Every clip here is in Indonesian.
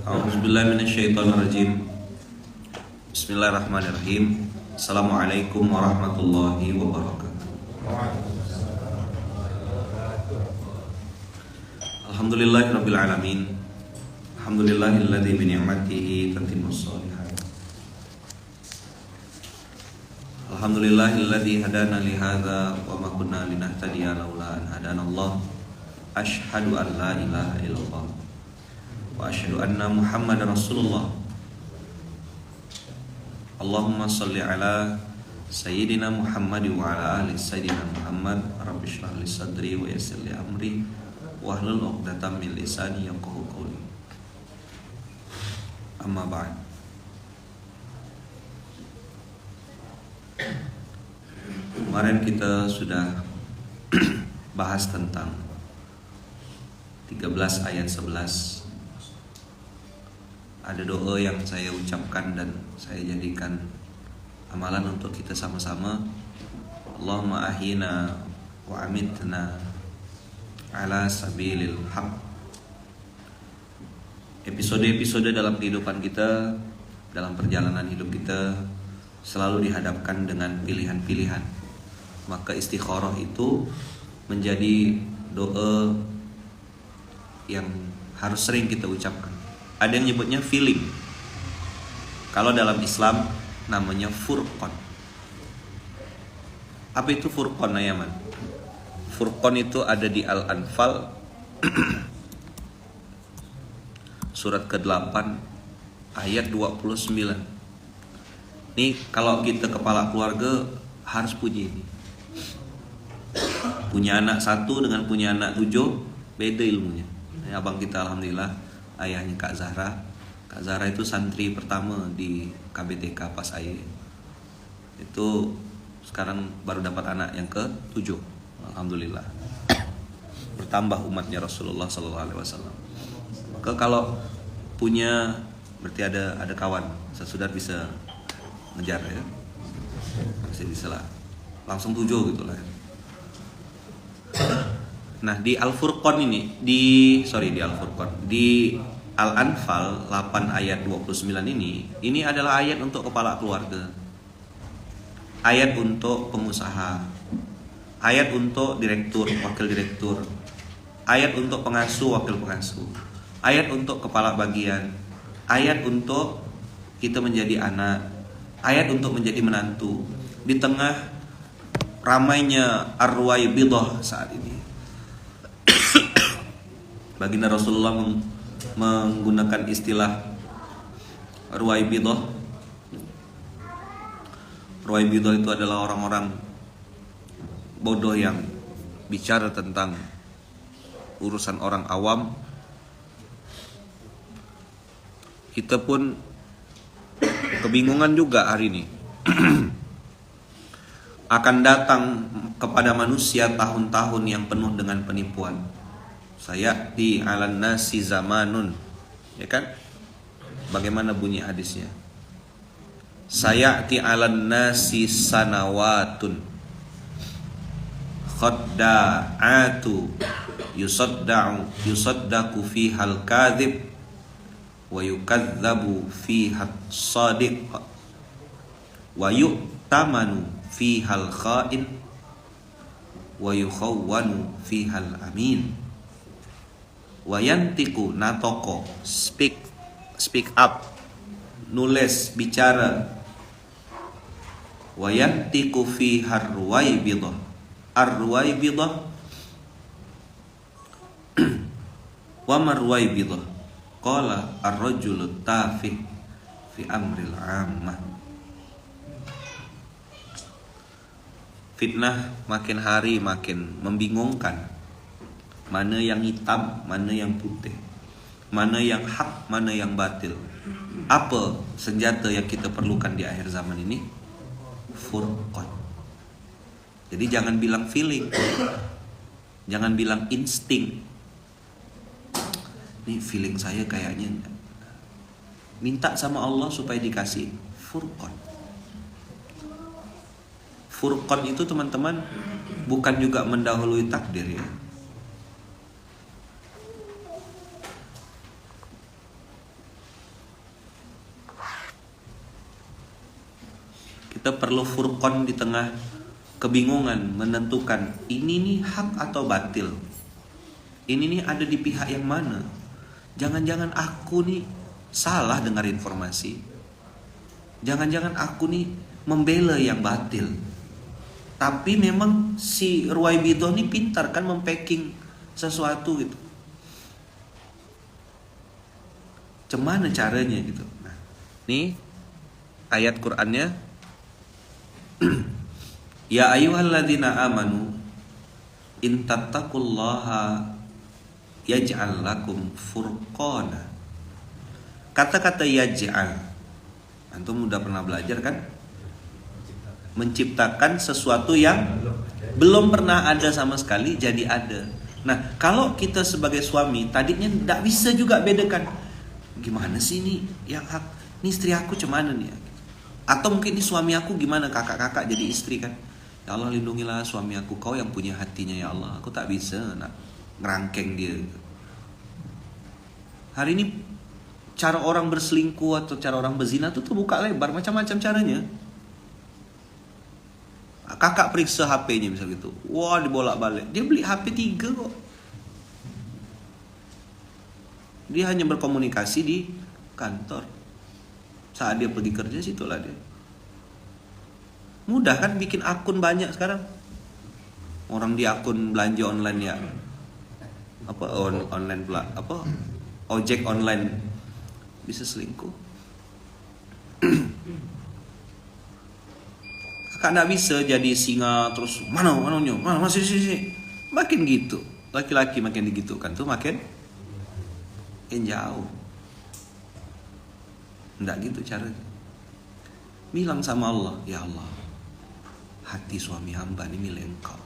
A'udzubillahi minasyaitonirrajim. Bismillahirrahmanirrahim. Assalamualaikum warahmatullahi wabarakatuh. Alhamdulillahirabbil alamin. Alhamdulillahilladzi bi ni'matihi tatimmus shalihat. Alhamdulillahilladzi hadana li hadza wa ma kunna linahtadiya laula an hadanallah. Asyhadu an la ilaha illallah wa asyhadu anna Muhammadar Rasulullah. Allahumma shalli ala sayyidina Muhammad wa ala ali sayyidina Muhammad. Rabbi shrah li sadri wa yassir li amri wahlul 'uqdatam min lisani yafqahu qawli. Amma ba'd. Kemarin kita sudah bahas tentang 13 ayat 11. Ada doa yang saya ucapkan dan saya jadikan amalan untuk kita sama-sama. Allahumma ahyina wa amitna ala sabilil haq. Episode-episode dalam kehidupan kita, dalam perjalanan hidup kita selalu dihadapkan dengan pilihan-pilihan. Maka istikharah itu menjadi doa yang harus sering kita ucapkan. Ada yang nyebutnya feeling. Kalau dalam Islam namanya furqan. Apa itu furqan, Ayaman? Furqan itu ada di Al-Anfal surat ke-8 ayat 29. Nih kalau kita kepala keluarga harus puji ini. Punya anak 1 dengan punya anak 7 beda ilmunya. Abang kita alhamdulillah, ayahnya Kak Zahra. Kak Zahra itu santri pertama di KBTK pas air. Itu sekarang baru dapat anak yang ke-7. Alhamdulillah. Bertambah umatnya Rasulullah SAW. Maka kalau punya berarti ada kawan, sesudah bisa ngejar ya. Masih bisa lah. Langsung 7 gitu lah. Nah di Al-Furqan ini di Al-Furqan di Al-Anfal 8 ayat 29 ini adalah ayat untuk kepala keluarga, ayat untuk pengusaha, ayat untuk direktur, wakil direktur, ayat untuk pengasuh, wakil pengasuh, ayat untuk kepala bagian, ayat untuk kita menjadi anak, ayat untuk menjadi menantu. Di tengah ramainya ar-ruwaibidah saat ini, baginda Rasulullah menggunakan istilah ruwaibidah. Ruwaibidah itu adalah orang-orang bodoh yang bicara tentang urusan orang awam. Kita pun kebingungan juga hari ini. Akan datang kepada manusia tahun-tahun yang penuh dengan penipuan. Sayati 'alan nasi zamanun, ya kan? Bagaimana bunyi hadisnya? Sayati 'alan nasi sanawatun khadda'atu yusaddaqu fihal kadhib wa yukadzabu fihat shadiq wa yu'tamanu fihal kha'in wa yukhawwanu fihal amin. Wayantiku natoko, speak up, nulis, bicara. Wayantiku fi harwaibidah, arwaibidah. Wa marwaibidah qala ar-rajulu tafih fi amril ammah. Fitnah makin hari makin membingungkan. Mana yang hitam, mana yang putih, mana yang hak, mana yang batil. Apa senjata yang kita perlukan di akhir zaman ini? Furqan. Jadi jangan bilang feeling, jangan bilang insting. Ini feeling saya kayaknya. Minta sama Allah supaya dikasih furqan. Furqan itu teman-teman bukan juga mendahului takdir ya. Kita perlu furqan di tengah kebingungan menentukan ini nih hak atau batil. Ini nih ada di pihak yang mana. Jangan-jangan aku nih salah dengar informasi. Jangan-jangan aku nih membela yang batil. Tapi memang si Ruwaibidhah nih pintar kan mempacking sesuatu gitu. Cemana caranya gitu. Nah, nih ayat Qur'annya. Ya ayyuhalladzina amanu in tattaqullaha yaj'al lakum furqana. Kata-kata yaj'al, antum udah pernah belajar kan? Menciptakan sesuatu yang belum pernah ada sama sekali jadi ada. Nah, kalau kita sebagai suami tadinya tidak bisa juga bedakan gimana sih ini yang hak, ini istri aku cemana nih, atau mungkin ini suami aku gimana, kakak-kakak jadi istri kan. Ya Allah, lindungilah suami aku, kau yang punya hatinya ya Allah, aku tak bisa nak ngerangkeng dia. Hari ini cara orang berselingkuh atau cara orang berzina tuh terbuka lebar, macam-macam caranya. Kakak periksa HP-nya misal gitu, wah dibolak-balik, dia beli HP 3 kok. Dia hanya berkomunikasi di kantor, saat dia pergi kerja situlah dia. Mudah kan bikin akun banyak sekarang. Orang di akun belanja online ya, apa online pula, apa ojek online bisa selingkuh. Kakak nggak bisa jadi singa terus mana masih sini. Makin gitu, laki-laki makin digitukan tuh makin jauh. Nggak gitu caranya. Bilang sama Allah, ya Allah, hati suami hamba ini milik Engkau.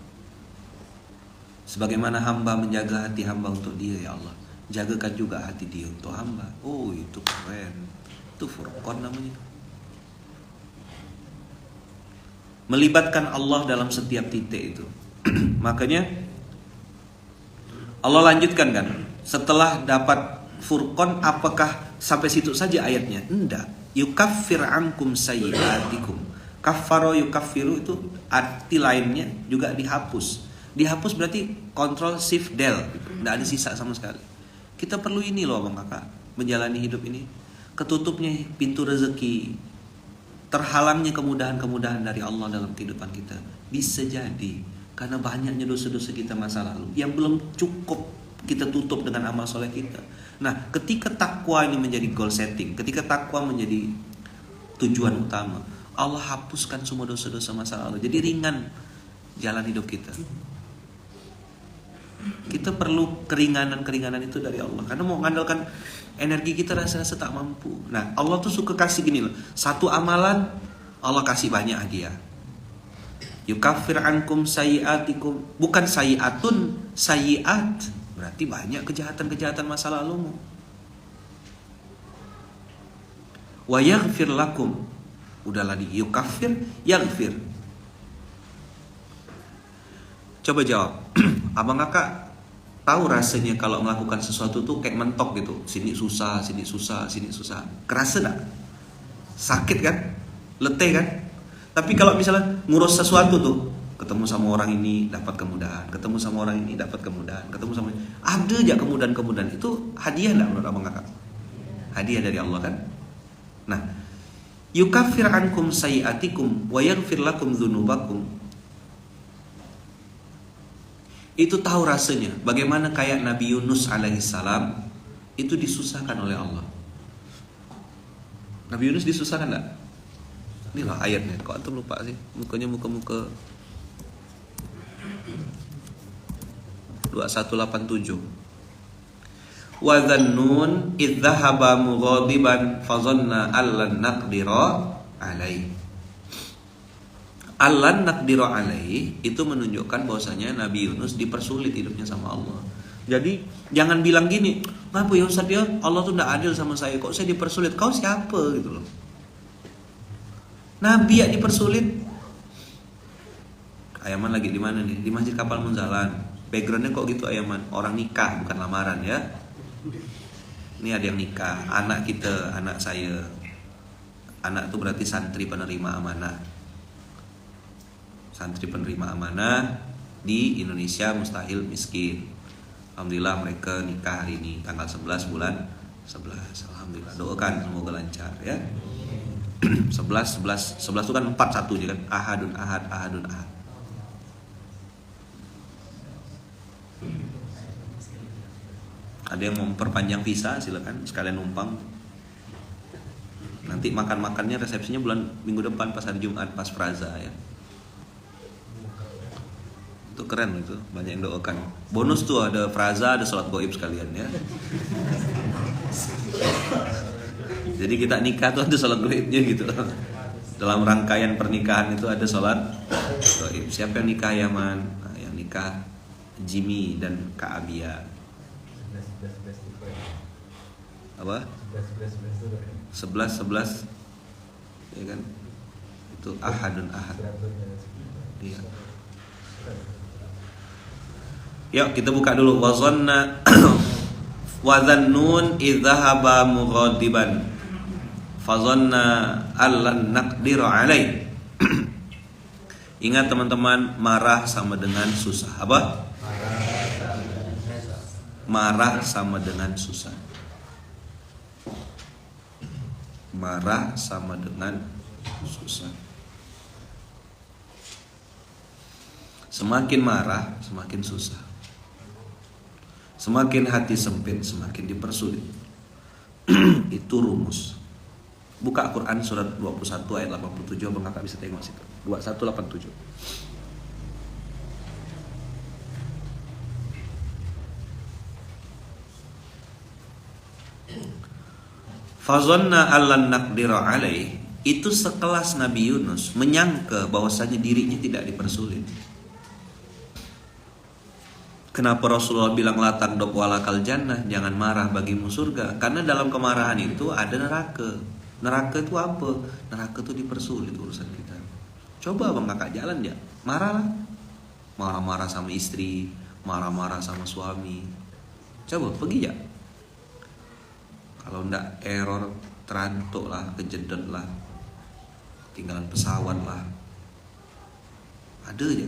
Sebagaimana hamba menjaga hati hamba untuk dia, ya Allah, jagakan juga hati dia untuk hamba. Oh, itu keren. Itu furqan namanya. Melibatkan Allah dalam setiap titik itu. Makanya Allah lanjutkan kan, setelah dapat furqan, apakah sampai situ saja ayatnya? Enggak. Yukaffir ankum sayyiatikum. Kaffaro yukaffiru itu arti lainnya juga dihapus. Dihapus berarti Ctrl Shift Del gitu. Nggak ada sisa sama sekali. Kita perlu ini loh Bang Kakak, menjalani hidup ini. Ketutupnya pintu rezeki, terhalangnya kemudahan-kemudahan dari Allah dalam kehidupan kita. Bisa jadi karena banyaknya dosa-dosa kita masa lalu yang belum cukup kita tutup dengan amal soleh kita. Nah, ketika takwa ini menjadi goal setting, ketika takwa menjadi tujuan utama, Allah hapuskan semua dosa-dosa masa lalu. Jadi ringan jalan hidup kita. Kita perlu keringanan-keringanan itu dari Allah. Karena mau mengandalkan energi kita rasa-rasa tak mampu. Nah, Allah tuh suka kasih gini loh. Satu amalan Allah kasih banyak hadiah. Yukaffir ankum sayyiatikum. Bukan sayyiatun, sayyiat. Berarti banyak kejahatan-kejahatan masa lalumu. Wa yaghfir lakum. Udahlah di yukaffir, yaghfir. Coba jawab. Abang Kakak tahu rasanya kalau melakukan sesuatu tuh kayak mentok gitu. Sini susah, sini susah, sini susah. Kerasa gak? Sakit kan? Letih kan? Tapi kalau misalnya ngurus sesuatu tuh, ketemu sama orang ini dapat kemudahan, ketemu sama orang ini dapat kemudahan, ketemu sama ini, ada aja kemudahan-kemudahan. Itu hadiah enggak menurut Abang Kakak? Hadiah dari Allah kan? Nah, yukaffir ankum sayyiatikum wa yaghfir lakum dzunubakum. Itu tahu rasanya bagaimana kayak Nabi Yunus alaihissalam itu disusahkan oleh Allah. Nabi Yunus disusahkan enggak? Inilah ayatnya. Kok antum lupa sih? Mukanya muka-muka 2187. Wa dhannun idh dhahaba mughadiban fazanna allan naqdira alaihi. Allan naqdira alaihi itu menunjukkan bahwasanya Nabi Yunus dipersulit hidupnya sama Allah. Jadi jangan bilang gini, "Kenapa ya Ustaz ya? Allah tuh enggak adil sama saya. Kok saya dipersulit? Kau siapa?" gitu loh. Nabi ya dipersulit. Ayaman lagi di mana nih? Di Masjid Kapal Munzalan. Backgroundnya kok gitu Ayaman? Orang nikah bukan lamaran ya. Ini ada yang nikah, anak kita, anak saya. Anak itu berarti santri penerima amanah. santri penerima amanah di Indonesia Mustahil Miskin. Alhamdulillah mereka nikah hari ini tanggal 11 bulan 11. Alhamdulillah, doakan semoga lancar ya. 11 itu kan 41 dia kan, ahadun ahad ahadun ahad. Ada yang mau memperpanjang visa silakan sekalian numpang. Nanti makan-makannya resepsinya minggu depan pas hari Jumat pas Praza ya. Itu keren itu, banyak yang doakan. Bonus tuh ada Praza, ada sholat gaib sekalian ya. Jadi kita nikah tuh ada sholat gaibnya gitu. Dalam rangkaian pernikahan itu ada sholat gaib. Siapa yang nikah ya man? Nah, yang nikah Jimmy dan Kak Abia. Apa? 11 ya kan? Itu ahadun ahad. Iya. Yuk kita buka dulu. Wazanna wadzannun idzahaba mughadiban fazanna allan naqdir alaih. Ingat teman-teman, marah sama dengan susah. Apa? Marah sama dengan susah. Marah sama dengan susah. Semakin marah, semakin susah. Semakin hati sempit, semakin dipersulit. Itu rumus. Buka Quran surat 21 ayat 87, Abang Kakak bisa tengok situ. 2187. Fazanna allan naqdira alaih, itu sekelas Nabi Yunus menyangka bahwasanya dirinya tidak dipersulit. Kenapa Rasulullah bilang la taghdab walakal jannah, jangan marah bagimu surga? Karena dalam kemarahan itu ada neraka. Neraka itu apa? Neraka itu dipersulit urusan kita. Coba Bang Kakak jalan ya, marahlah. Marah-marah sama istri, marah-marah sama suami. Coba pergi ya. Kalau ndak error, terantuk lah, kejedot lah, tinggalan pesawat lah. Ada aja.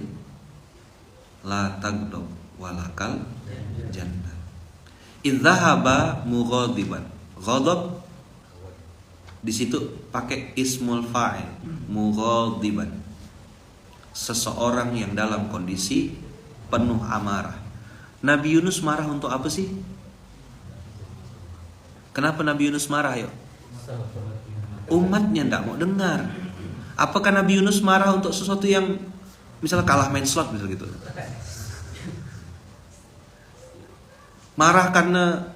La taghdab walakal jannah. Idzahaba mughadiban. Ghadab di situ pakai ismul fa'il, mughadiban. Seseorang yang dalam kondisi penuh amarah. Nabi Yunus marah untuk apa sih? Kenapa Nabi Yunus marah yuk? Umatnya tidak mau dengar. Apakah Nabi Yunus marah untuk sesuatu yang misalnya kalah main slot misalnya gitu? Marah karena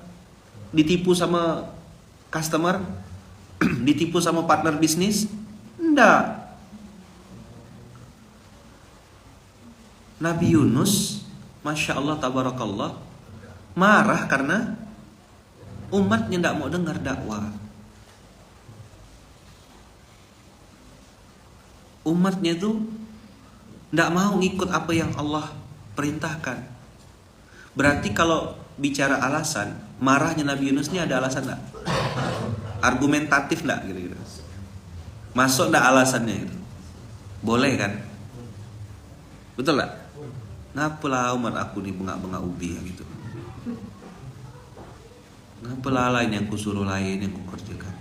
ditipu sama customer? Ditipu sama partner bisnis? Enggak. Nabi Yunus, Masya Allah, Tabarakallah, marah karena umatnya tidak mau dengar dakwah. Umatnya itu tidak mau ngikut apa yang Allah perintahkan. Berarti kalau bicara alasan, marahnya Nabi Yunus ini ada alasan tidak? Argumentatif tidak? Gitu-gitu. Masuk tidak alasannya itu? Boleh kan? Betul tak? Ngapalah umat aku nih bengak-bengak ubi gitu. Ngapalah lain yang kusuruh lain yang kukerjakan.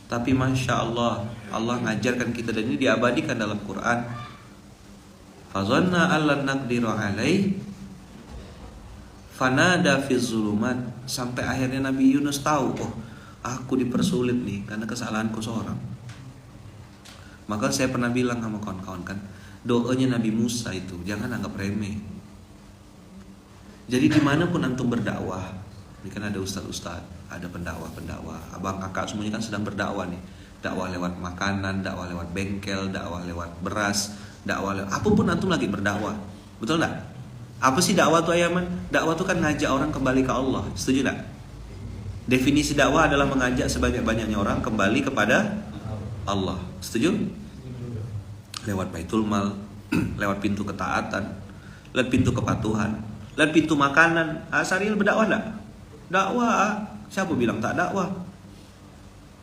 Tapi Masya Allah, Allah ngajarkan kita dan ini diabadikan dalam Quran. Fazanna allan naqdiru alaih fanada fi zulumat. Sampai akhirnya Nabi Yunus tahu, oh aku dipersulit nih karena kesalahanku seorang. Maka saya pernah bilang sama kawan-kawan kan, doanya Nabi Musa itu jangan anggap remeh. Jadi dimanapun antum berdakwah, ini kan ada ustaz-ustaz, ada pendakwah-pendakwah, abang kakak semuanya kan sedang berdakwah nih. Dakwah lewat makanan, dakwah lewat bengkel, dakwah lewat beras, dakwah lewat apapun antum lagi berdakwah. Betul enggak? Apa sih dakwah itu Ayaman? Dakwah itu kan ngajak orang kembali ke Allah. Setuju enggak? Definisi dakwah adalah mengajak sebanyak-banyaknya orang kembali kepada Allah. Setuju? Lewat Baitul Mal, lewat pintu ketaatan, lewat pintu kepatuhan, lewat pintu makanan. Syariah berdakwah enggak? Dakwah. Siapa bilang tak dakwah?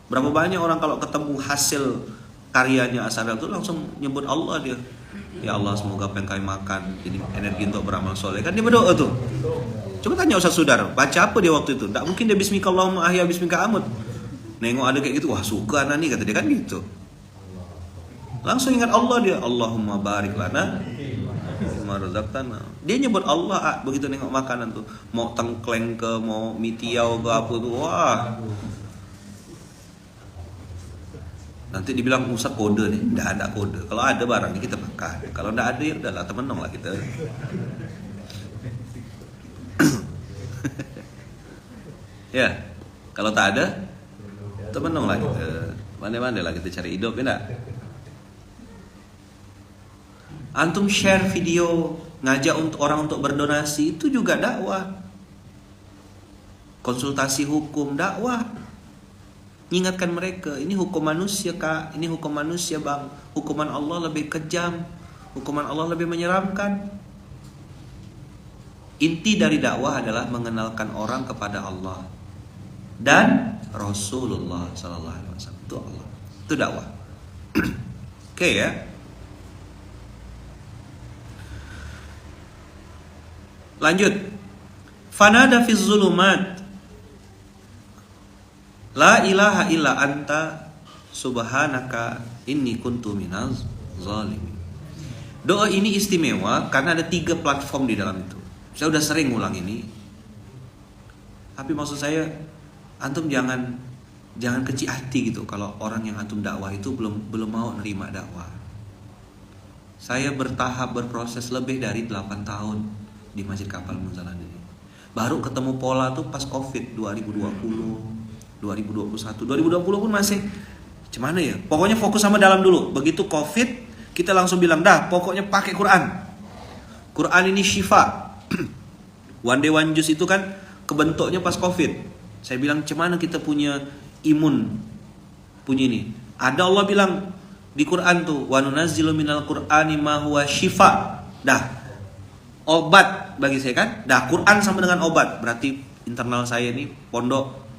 Berapa banyak orang kalau ketemu hasil karyanya Asadal tuh langsung nyebut Allah dia. Ya Allah, semoga apa yang kami makan jadi energi untuk beramal soleh. Kan dia berdoa tuh. Coba tanya Ustaz Sudar, baca apa dia waktu itu? Tak mungkin dia bismika Allahumma ahya bismika amut. Nengok ada kayak gitu, wah suka anak nih, kata dia kan gitu. Langsung ingat Allah dia, Allahumma barik lana bima razaqtana. Dia nyebut Allah begitu nengok makanan tuh. Mau tengkleng ke, mau mie tiaw ke apa tuh, wah. Nanti dibilang Ustaz kode nih, enggak ada kode. Kalau ada barangnya kita makan. Kalau enggak ada ya udahlah, temenong lah kita. Ya, kalau tak ada temenong lah kita. Mana-mana lah kita cari hidup, ya enggak? Antum share video ngajak untuk orang untuk berdonasi itu juga dakwah. Konsultasi hukum dakwah. Ingatkan mereka, ini hukum manusia kak, ini hukum manusia bang. Hukuman Allah lebih kejam, hukuman Allah lebih menyeramkan. Inti dari dakwah adalah mengenalkan orang kepada Allah dan Rasulullah Sallallahu Alaihi Wasallam. Itu Allah, itu dakwah. Oke ya. Lanjut. Fanada fi zulumat la ilaha illa anta subhanaka inni kuntu minaz zalimin. Doa ini istimewa karena ada 3 platform di dalam itu. Saya udah sering ulang ini. Tapi maksud saya antum jangan kecil hati gitu kalau orang yang antum dakwah itu belum mau nerima dakwah. Saya bertahap berproses lebih dari 8 tahun di Masjid Kapal Munzalan ini. Baru ketemu pola tuh pas Covid 2020. 2021, 2020 pun masih gimana ya? Pokoknya fokus sama dalam dulu. Begitu Covid, kita langsung bilang dah, pokoknya pakai Quran. Quran ini syifa. One day one juice itu kan kebentuknya pas Covid. Saya bilang gimana kita punya imun punya ini. Ada Allah bilang di Quran tuh, wa nunazzilu minal Qur'ani ma huwa syifa. Dah. Obat bagi saya kan? Dah, Quran sama dengan obat. Berarti internal saya ini pondok,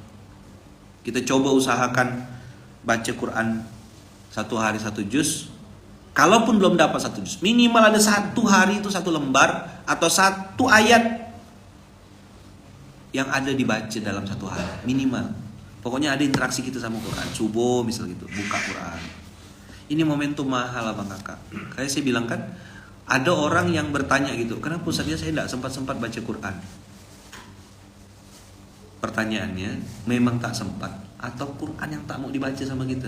kita coba usahakan baca Quran 1 hari 1 juz. Kalaupun belum dapat 1 juz, minimal ada 1 hari itu 1 lembar atau 1 ayat yang ada dibaca dalam 1 hari minimal. Pokoknya ada interaksi kita sama Quran. Subuh misal gitu, buka Quran. Ini momentum mahal abang kakak. Kayak saya bilang kan, ada orang yang bertanya gitu, kenapa Ustaznya saya tidak sempat baca Quran? Pertanyaannya, memang tak sempat atau Quran yang tak mau dibaca sama kita?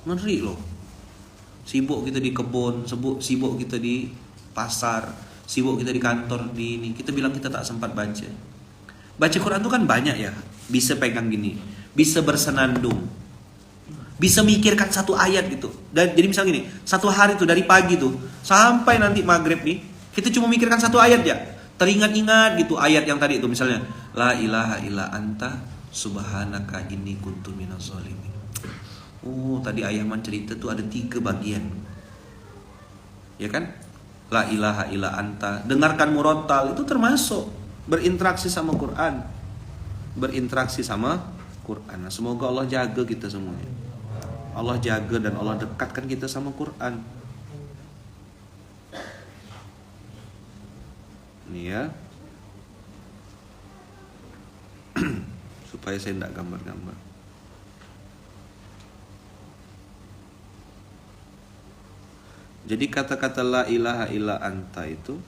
Ngeri loh. Sibuk kita di kebun, sibuk kita di pasar, sibuk kita di kantor, di ini. Kita bilang kita tak sempat baca. Baca Quran itu kan banyak ya. Bisa pegang gini, bisa bersenandung, bisa mikirkan 1 ayat gitu. Dan jadi misal gini, 1 hari tuh dari pagi tuh sampai nanti maghrib nih, kita cuma mikirkan 1 ayat ya. Teringat-ingat gitu ayat yang tadi itu misalnya la ilaha illa anta subhanaka inni kuntu minaz zalimin. Oh, tadi Ayaman cerita tuh ada 3 bagian. Ya kan? La ilaha illa anta, dengarkan murattal itu termasuk berinteraksi sama Quran. Berinteraksi sama Quran. Nah, semoga Allah jaga kita semuanya. Allah jaga dan Allah dekatkan kita sama Quran. Ini ya. Supaya saya tidak gambar-gambar. Jadi kata-kata la ilaha illa anta itu,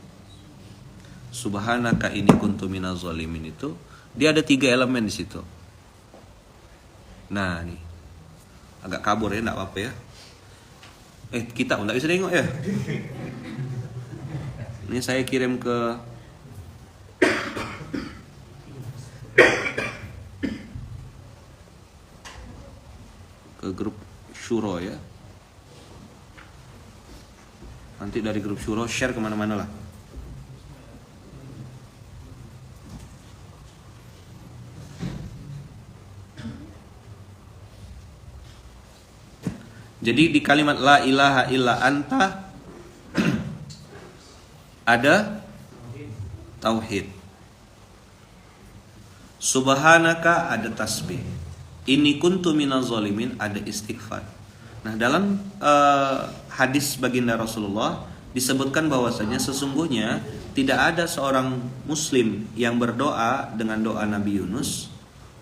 subhanaka inni kuntu minaz zalimin itu, dia ada 3 elemen di situ. Nah, nih. Agak kabur ya, enggak apa-apa ya. Kita enggak bisa tengok ya. Ini saya kirim ke grup Syuro ya. Nanti dari grup Syuro share kemana-mana lah. Jadi di kalimat la ilaha illa anta ada tauhid. Subhanaka ada tasbih. Inni kuntu minaz zalimin, ada istighfar. Nah, dalam hadis baginda Rasulullah disebutkan bahwasanya sesungguhnya tidak ada seorang muslim yang berdoa dengan doa Nabi Yunus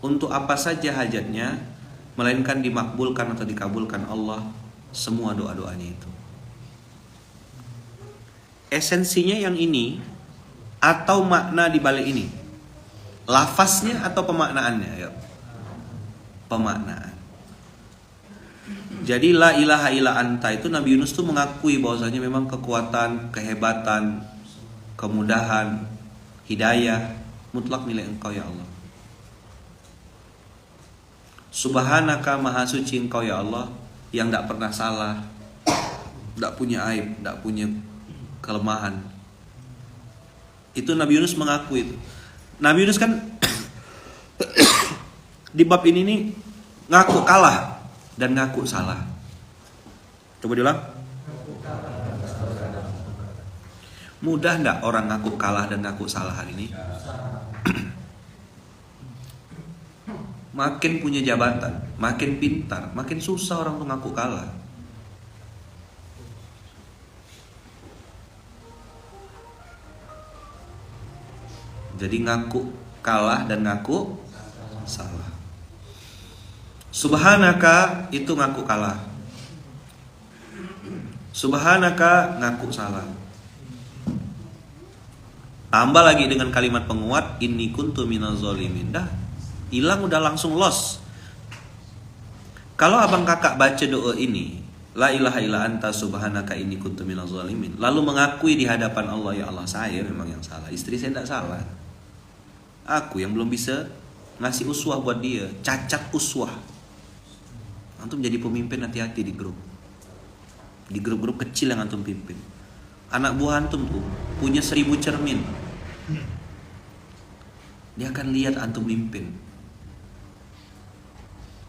untuk apa saja hajatnya, melainkan dimakbulkan atau dikabulkan Allah semua doa-doanya itu. Esensinya yang ini atau makna di balik ini? Lafaznya atau pemaknaannya? Ya. Pemaknaan. Jadi la ilaha illa anta itu Nabi Yunus tuh mengakui bahwasanya memang kekuatan, kehebatan, kemudahan, hidayah mutlak milik Engkau ya Allah. Subhanaka, maha suci Engkau ya Allah, yang tidak pernah salah, tidak punya aib, tidak punya kelemahan. Itu Nabi Yunus mengakui itu. Nabi Yunus kan di bab ini nih ngaku kalah dan ngaku salah. Coba diulang. Mudah enggak orang ngaku kalah dan ngaku salah hari ini? Makin punya jabatan, makin pintar, makin susah orang tuh ngaku kalah. Jadi ngaku kalah dan ngaku salah. Subhanaka itu ngaku kalah. Subhanaka ngaku salah. Tambah lagi dengan kalimat penguat, inni kuntu minaz zalimin. Dah, hilang udah langsung loss. Kalau abang kakak baca doa ini, la ilaha illa anta subhanaka inni kuntu minaz zalimin, lalu mengakui di hadapan Allah, ya Allah saya memang yang salah, istri saya tidak salah. Aku yang belum bisa ngasih uswah buat dia, cacat uswah. Antum jadi pemimpin, hati-hati di grup. Di grup-grup kecil yang antum pimpin. Anak buah antum tuh punya 1000 cermin. Dia akan lihat antum mimpin.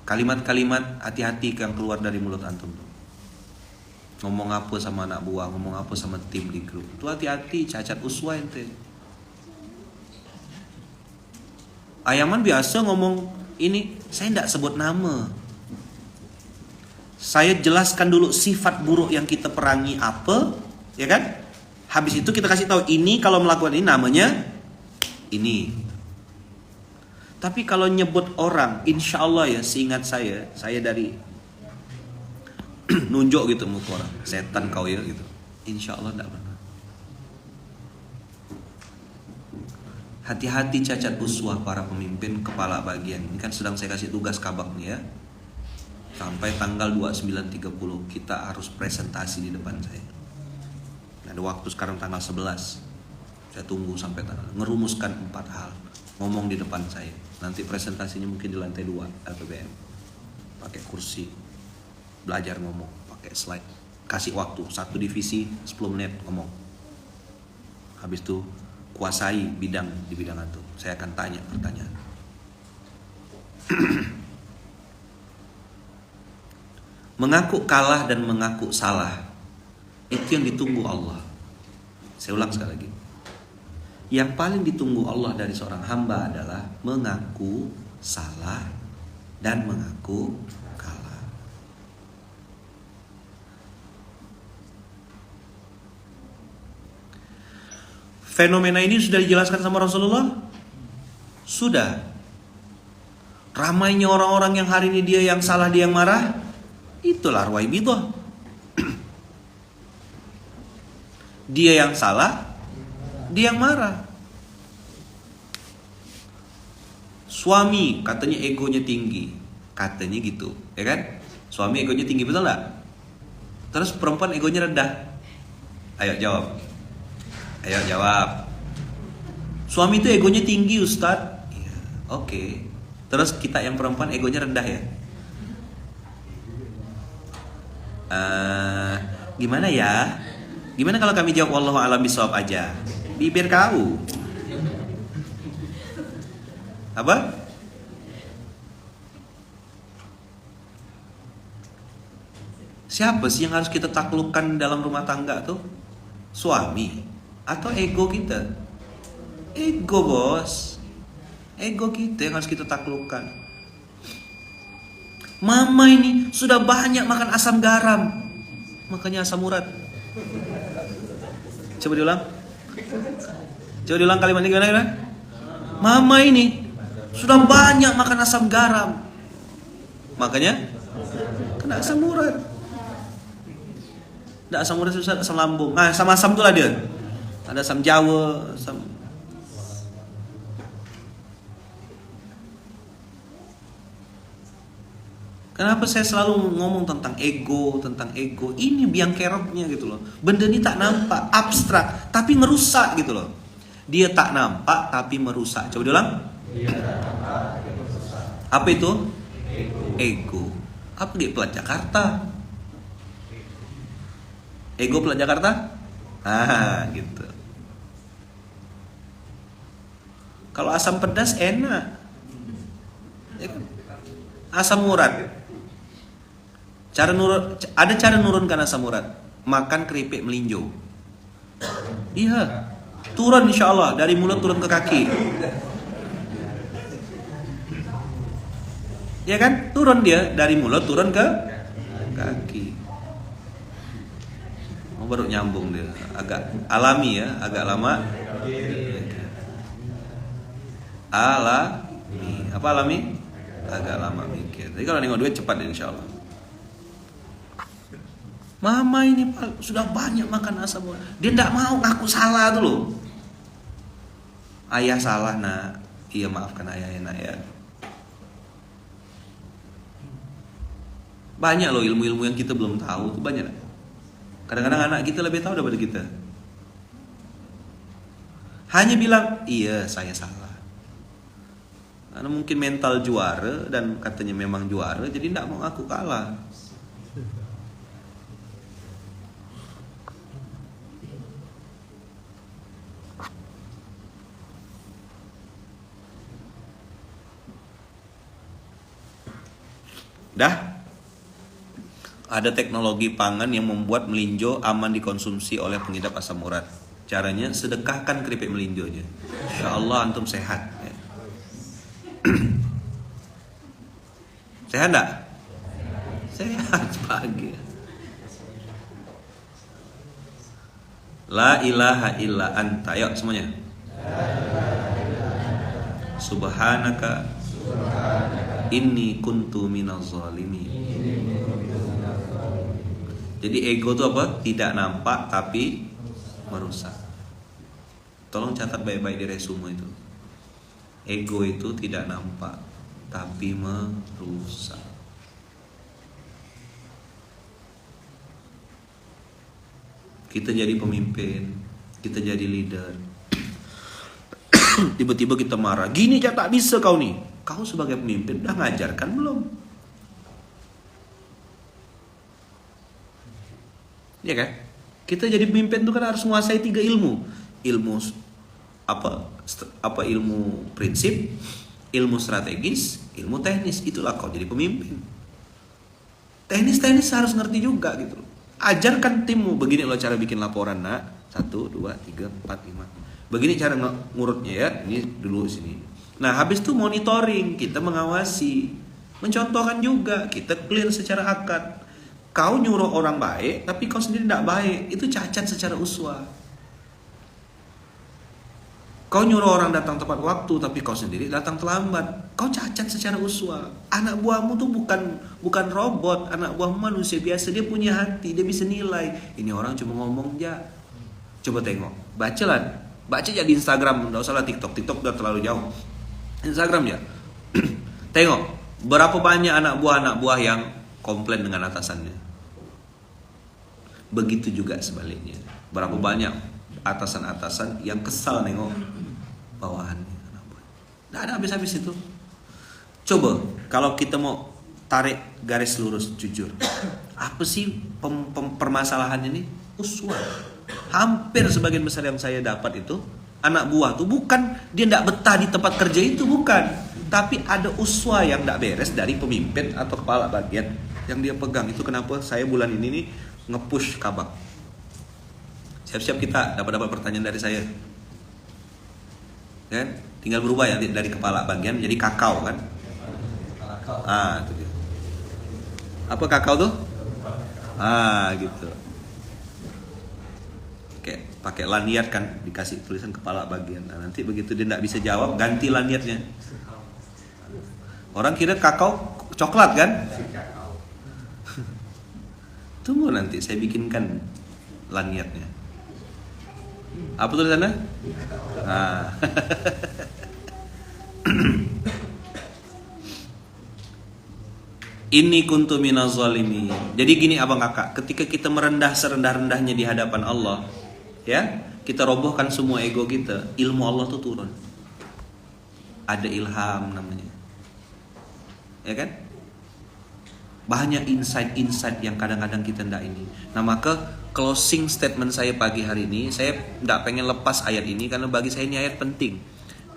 Kalimat-kalimat hati-hati yang keluar dari mulut antum tuh. Ngomong apa sama anak buah, ngomong apa sama tim di grup. Tuh hati-hati, cacat uswah ente. Ayaman biasa ngomong ini, saya tidak sebut nama. Saya jelaskan dulu sifat buruk yang kita perangi apa, ya kan? Habis itu kita kasih tahu ini kalau melakukan ini namanya ini. Tapi kalau nyebut orang, insya Allah ya, seingat saya dari nunjuk gitu muka orang, setan kau ya gitu. Insya Allah tidak pernah. Hati-hati cacat uswah para pemimpin kepala bagian. Ini kan sedang saya kasih tugas kabak nih ya. Sampai tanggal 29.30 kita harus presentasi di depan saya. Ada waktu sekarang tanggal 11. Saya tunggu sampai tanggal. Ngerumuskan 4 hal. Ngomong di depan saya. Nanti presentasinya mungkin di lantai 2 LPBM. Pakai kursi. Belajar ngomong. Pakai slide. Kasih waktu. 1 divisi 10 menit ngomong. Habis itu kuasai bidang di bidang itu. Saya akan tanya pertanyaan. Mengaku kalah dan mengaku salah, itu yang ditunggu Allah. Saya ulang sekali lagi. Yang paling ditunggu Allah dari seorang hamba adalah mengaku salah dan mengaku kalah. Fenomena ini sudah dijelaskan sama Rasulullah? Sudah. Ramainya orang-orang yang hari ini dia yang salah, dia yang marah. Itulah Ruwaibidah. Dia yang salah, dia yang marah. Suami katanya egonya tinggi, katanya gitu, ya kan? Suami egonya tinggi, betul nggak? Terus perempuan egonya rendah. Ayo jawab. Ayo jawab. Suami itu egonya tinggi, Ustadz. Ya, oke. Terus kita yang perempuan egonya rendah ya? Gimana ya? Gimana kalau kami jawab wallahu a'lam bishawab aja? Bibir kau. Apa? Siapa sih yang harus kita taklukkan dalam rumah tangga tuh? Suami atau ego kita? Ego, bos. Ego kita yang harus kita taklukkan. Mama ini sudah banyak makan asam garam, makanya asam urat. Coba diulang. Coba diulang kalimatnya gimana? Mama ini sudah banyak makan asam garam, makanya kena asam urat. Ada asam urat susah, asam lambung. Nah, sama asam itulah dia. Ada asam Jawa, asam. Kenapa saya selalu ngomong tentang ego, Ini biang keroknya gitu loh. Benda ini tak nampak, abstrak, tapi merusak gitu loh. Dia tak nampak tapi merusak. Coba diulang. Apa itu? Ego. Apa dia Plat Jakarta? Ego Plat Jakarta? Gitu. Kalau asam pedas enak. Ya kan? Asam urat. Ada cara nurunkan asam urat. Makan keripik melinjo. Iya. Turun insya Allah. Dari mulut turun ke kaki. Ya kan? Turun dia. Dari mulut turun ke kaki. Baru nyambung dia. Agak alami ya. Agak lama. Alami. Apa alami? Agak lama mikir. Jadi kalau nengok duit cepat insya Allah. Mama ini sudah banyak makan asam urat. Dia tidak mau ngaku salah tuh loh. Ayah salah nak. Iya maafkan ayah nak ya. Banyak loh ilmu-ilmu yang kita belum tahu tuh banyak. Kadang-kadang anak kita lebih tahu daripada kita. Hanya bilang iya saya salah. Karena mungkin mental juara dan katanya memang juara, jadi tidak mau aku kalah. Dah, ada teknologi pangan yang membuat melinjo aman dikonsumsi oleh pengidap asam urat. Caranya sedekahkan keripik melinjonya. Insya Allah antum sehat. Sehat enggak? Sehat bahagia. La ilaha illa anta. Yuk semuanya. Subhanaka inni kuntu minaz zalimin. Jadi ego itu apa? Tidak nampak tapi merusak. Tolong catat baik-baik di resume itu. Ego itu tidak nampak tapi merusak. Kita jadi pemimpin, kita jadi leader. Tiba-tiba kita marah. Gini aja tak bisa kau nih. Kau sebagai pemimpin udah ngajarkan belum? Ya kan? Kita jadi pemimpin itu kan harus menguasai 3 ilmu. Ilmu apa ilmu prinsip, ilmu strategis, ilmu teknis. Itulah kau jadi pemimpin. Teknis harus ngerti juga gitu. Ajarkan timmu begini loh cara bikin laporan nak. 1, 2, 3, 4, 5. Begini cara ngurutnya ya. Ini dulu sini. Nah habis itu monitoring, kita mengawasi, mencontohkan juga, kita clear secara akad. Kau nyuruh orang baik, tapi kau sendiri tidak baik, itu cacat secara uswah. Kau nyuruh orang datang tepat waktu, tapi kau sendiri datang terlambat, kau cacat secara uswah. Anak buahmu tuh bukan robot, anak buahmu manusia biasa, dia punya hati, dia bisa nilai. Ini orang cuma ngomong aja. Coba tengok, baca aja di Instagram, tidak usah TikTok udah terlalu jauh. Instagram ya. Tengok berapa banyak anak buah yang komplain dengan atasannya. Begitu juga sebaliknya. Berapa banyak atasan-atasan yang kesal nengok bawahannya. Nggak ada habis-habis itu. Coba kalau kita mau tarik garis lurus jujur. Apa sih permasalahan ini? Uswah. Hampir sebagian besar yang saya dapat itu anak buah tuh bukan dia tidak betah di tempat kerja itu, bukan, tapi ada uswah yang tidak beres dari pemimpin atau kepala bagian yang dia pegang. Itu kenapa saya bulan ini nih nge-push kabak. Siap-siap kita dapat pertanyaan dari saya kan, tinggal berubah ya dari kepala bagian menjadi kakao kan. Itu dia. Apa kakao tuh? Gitu. Kayak pakai lanyard kan, dikasih tulisan kepala bagian. Nah, nanti begitu dia tidak bisa jawab, ganti lanyardnya. Orang kira kakao coklat kan? Tunggu nanti saya bikinkan lanyardnya. Apa tulisannya? Ini kuntu minaz zalimin. Jadi gini abang kakak, ketika kita merendah serendah-rendahnya di hadapan Allah, ya, kita robohkan semua ego kita, ilmu Allah tuh turun. Ada ilham namanya. Ya kan? Banyak insight-insight yang kadang-kadang kita tidak ini. Nah, maka closing statement saya pagi hari ini, saya tidak pengen lepas ayat ini karena bagi saya ini ayat penting.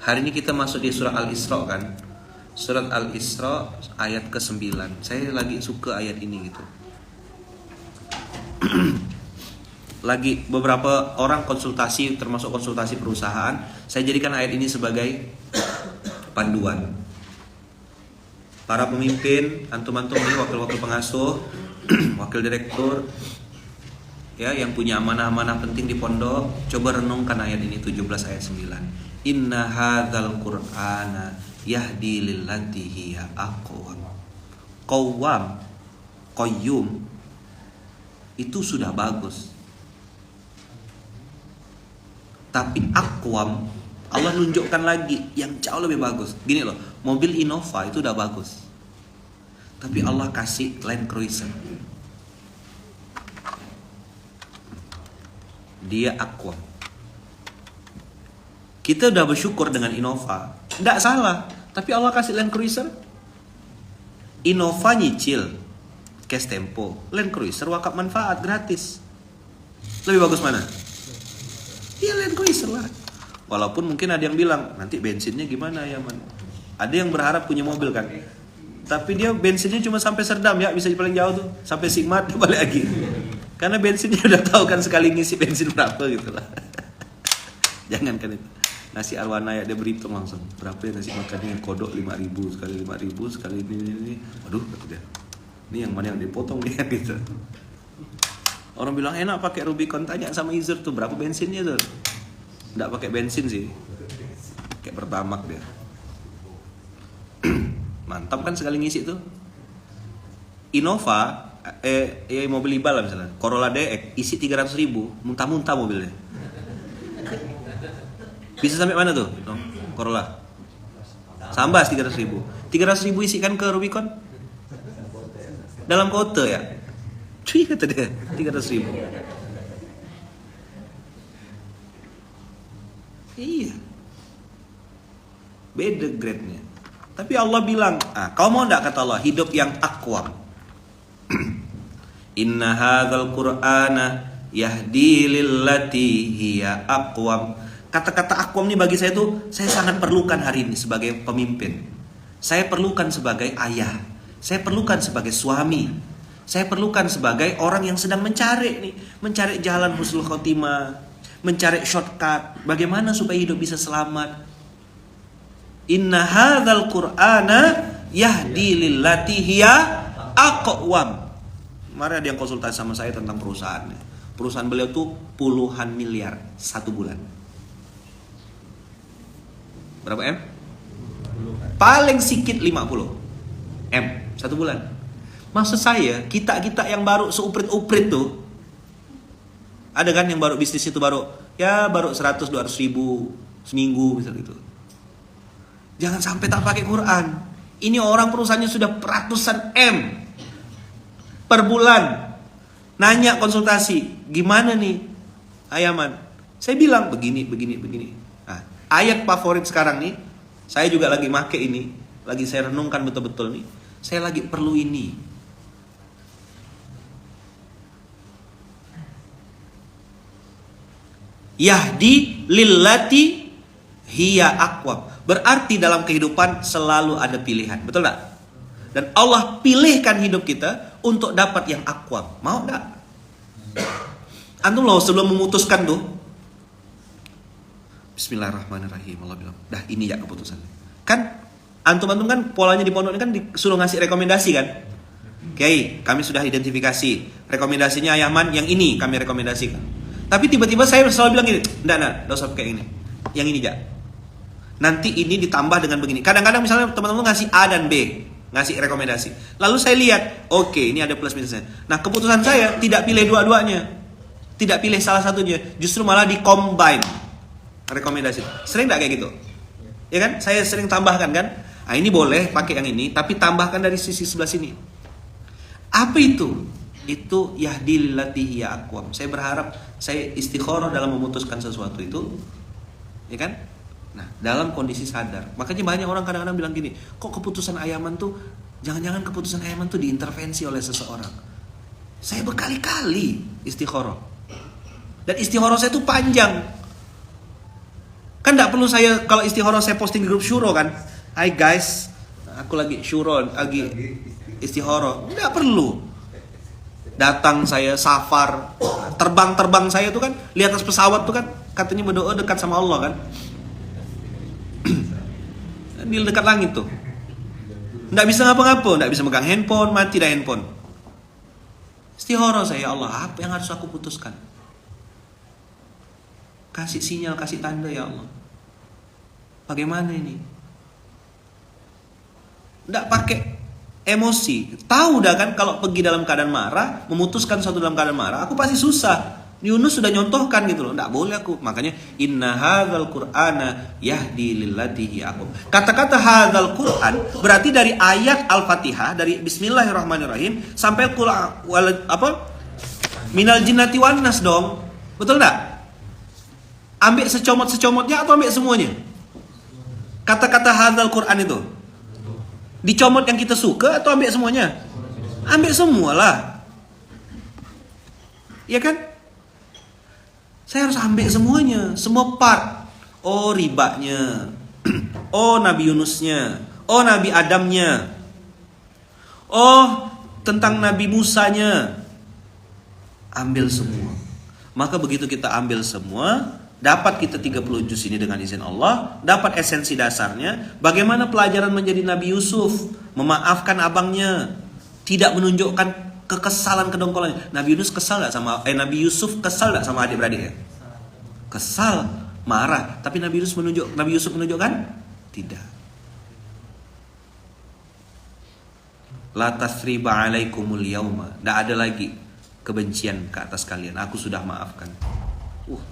Hari ini kita masuk di surah Al-Isra kan? Surat Al-Isra ayat ke-9. Saya lagi suka ayat ini gitu. Lagi beberapa orang konsultasi, termasuk konsultasi perusahaan, saya jadikan ayat ini sebagai panduan. Para pemimpin, antum-antum ini wakil-wakil pengasuh, wakil direktur, ya, yang punya amanah-amanah penting di pondok, coba renungkan ayat ini 17 ayat 9. Inna hadzal qur'ana yahdi lillati hiya aqwam. Qawwam, qayyum itu sudah bagus. Tapi aqwam Allah nunjukkan lagi yang jauh lebih bagus. Gini loh, mobil Innova itu udah bagus. Tapi Allah kasih Land Cruiser. Dia aqwam. Kita udah bersyukur dengan Innova. Tidak salah. Tapi Allah kasih Land Cruiser. Innova nyicil, cash tempo. Land Cruiser wakaf manfaat gratis. Lebih bagus mana? Iya Land Cruiser lah. Walaupun mungkin ada yang bilang, nanti bensinnya gimana ya man? Ada yang berharap punya mobil kan. Tapi dia bensinnya cuma sampai Serdam ya, bisa paling jauh tuh. Sampai Sigmat dia balik lagi. Karena bensinnya udah tahu kan sekali ngisi bensin berapa gitu lah. Jangan kan itu. Nasi arwana ya dia berhitung langsung. Berapa ya nasi makannya, kodok 5.000, sekali 5.000, sekali ini. Waduh kata dia. Ini yang mana yang dipotong nih gitu. Orang bilang enak pakai Rubicon, tanya sama Izer tuh berapa bensinnya tuh. Nggak pakai bensin sih. Kayak Pertamax dia. Mantap kan sekali ngisi tuh. Innova mobil Ibal lah misalnya, Corolla DX isi 300.000, muntah-muntah mobilnya. Bisa sampai mana tuh? No, Corolla. Sambas 300.000. 300.000 isikan ke Rubicon? Dalam kota ya? Cuy kata dia, 300.000. Iya. Beda grade-nya. Tapi Allah bilang, kau mau enggak kata Allah hidup yang aqwam? Inna hadzal qur'ana yahdi lillati hiya aqwam. Kata-kata aqwam ini bagi saya tuh saya sangat perlukan hari ini sebagai pemimpin. Saya perlukan sebagai ayah. Saya perlukan sebagai suami. Saya perlukan sebagai orang yang sedang mencari jalan husnul khotimah, mencari shortcut bagaimana supaya hidup bisa selamat. Inna hadzal qur'ana yahdi lillati hiya aqwam. Kemarin ada yang konsultasi sama saya tentang perusahaannya. Perusahaan beliau tuh puluhan miliar satu bulan. Berapa M? Paling sedikit 50 M satu bulan. Maksud saya, kita yang baru seuprit-uprit tuh, ada kan yang baru bisnis itu baru 100-200 ribu seminggu misalnya gitu. Jangan sampai tak pakai Quran. Ini orang perusahaannya sudah ratusan M per bulan. Nanya konsultasi, gimana nih Ayaman? Saya bilang begini. Nah, ayat favorit sekarang nih, saya juga lagi make ini, lagi saya renungkan betul-betul nih. Saya lagi perlu ini. Yahdi lillati hiya aqwam. Berarti dalam kehidupan selalu ada pilihan, betul tak? Dan Allah pilihkan hidup kita untuk dapat yang aqwam. Mau tak? Antum loh sebelum memutuskan tuh, Bismillahirrahmanirrahim, Allah bilang, dah ini ya keputusan. Kan antum kan polanya di pondok ini kan disuruh ngasih rekomendasi kan. Kiai, kami sudah identifikasi rekomendasinya Yaman yang ini kami rekomendasikan. Tapi tiba-tiba saya selalu bilang gini, enggak usah kayak ini. Yang ini aja. Nanti ini ditambah dengan begini. Kadang-kadang misalnya teman-teman ngasih A dan B, ngasih rekomendasi. Lalu saya lihat, oke, ini ada plus minusnya. Nah, keputusan saya tidak pilih dua-duanya. Tidak pilih salah satunya, justru malah di-combine rekomendasi. Sering enggak kayak gitu? Ya kan? Saya sering tambahkan kan? Ah, ini boleh pakai yang ini, tapi tambahkan dari sisi sebelah sini. Apa itu? Itu yahdil lillati hiya aqwam. Saya berharap saya istikharah dalam memutuskan sesuatu itu, ya kan? Nah, dalam kondisi sadar. Makanya banyak orang kadang-kadang bilang gini, kok keputusan Ayaman tuh, jangan-jangan keputusan Ayaman tuh diintervensi oleh seseorang. Saya berkali-kali istikharah. Dan istikharah saya tuh panjang. Kan enggak perlu saya, kalau istikharah saya posting di grup syuro kan. Hai guys, aku lagi syuro, lagi istikharah. Enggak perlu. Datang saya safar, terbang saya tuh kan, lihat atas pesawat tuh kan, katanya berdoa dekat sama Allah kan. Di dekat langit tuh. Enggak bisa ngapa-ngapa, enggak bisa megang handphone, mati dah handphone. Istikharah saya, ya Allah, apa yang harus aku putuskan? Kasih sinyal, kasih tanda ya Allah. Bagaimana ini? Enggak pakai emosi. Tahu dah kan kalau pergi dalam keadaan marah, memutuskan sesuatu dalam keadaan marah, aku pasti susah. Yunus sudah nyontohkan gitu loh. Enggak boleh aku. Makanya inna hadzal qur'ana yahdi lillati hiya aqwam. Kata-kata hadzal Qur'an berarti dari ayat Al-Fatihah, dari bismillahirrahmanirrahim sampai minal jinnati wan nas dong. Betul enggak? Ambil secomot-secomotnya atau ambil semuanya? Kata-kata hadzal Qur'an itu dicomot yang kita suka atau ambil semuanya? Ambil semualah. Iya kan? Saya harus ambil semuanya, semua part. Oh, ribanya. Oh, Nabi Yunusnya. Oh, Nabi Adamnya. Oh, tentang Nabi Musanya. Ambil semua. Maka begitu kita ambil semua, dapat kita 30 juz ini dengan izin Allah, dapat esensi dasarnya. Bagaimana pelajaran menjadi Nabi Yusuf, memaafkan abangnya, tidak menunjukkan kekesalan, kedongkolannya. Nabi Yusuf kesal enggak sama adik-beradiknya? Kesal, marah. Tapi Nabi Yusuf menunjukkan tidak. La tasriba alaikumul yauma. Tidak ada lagi kebencian ke atas kalian. Aku sudah maafkan.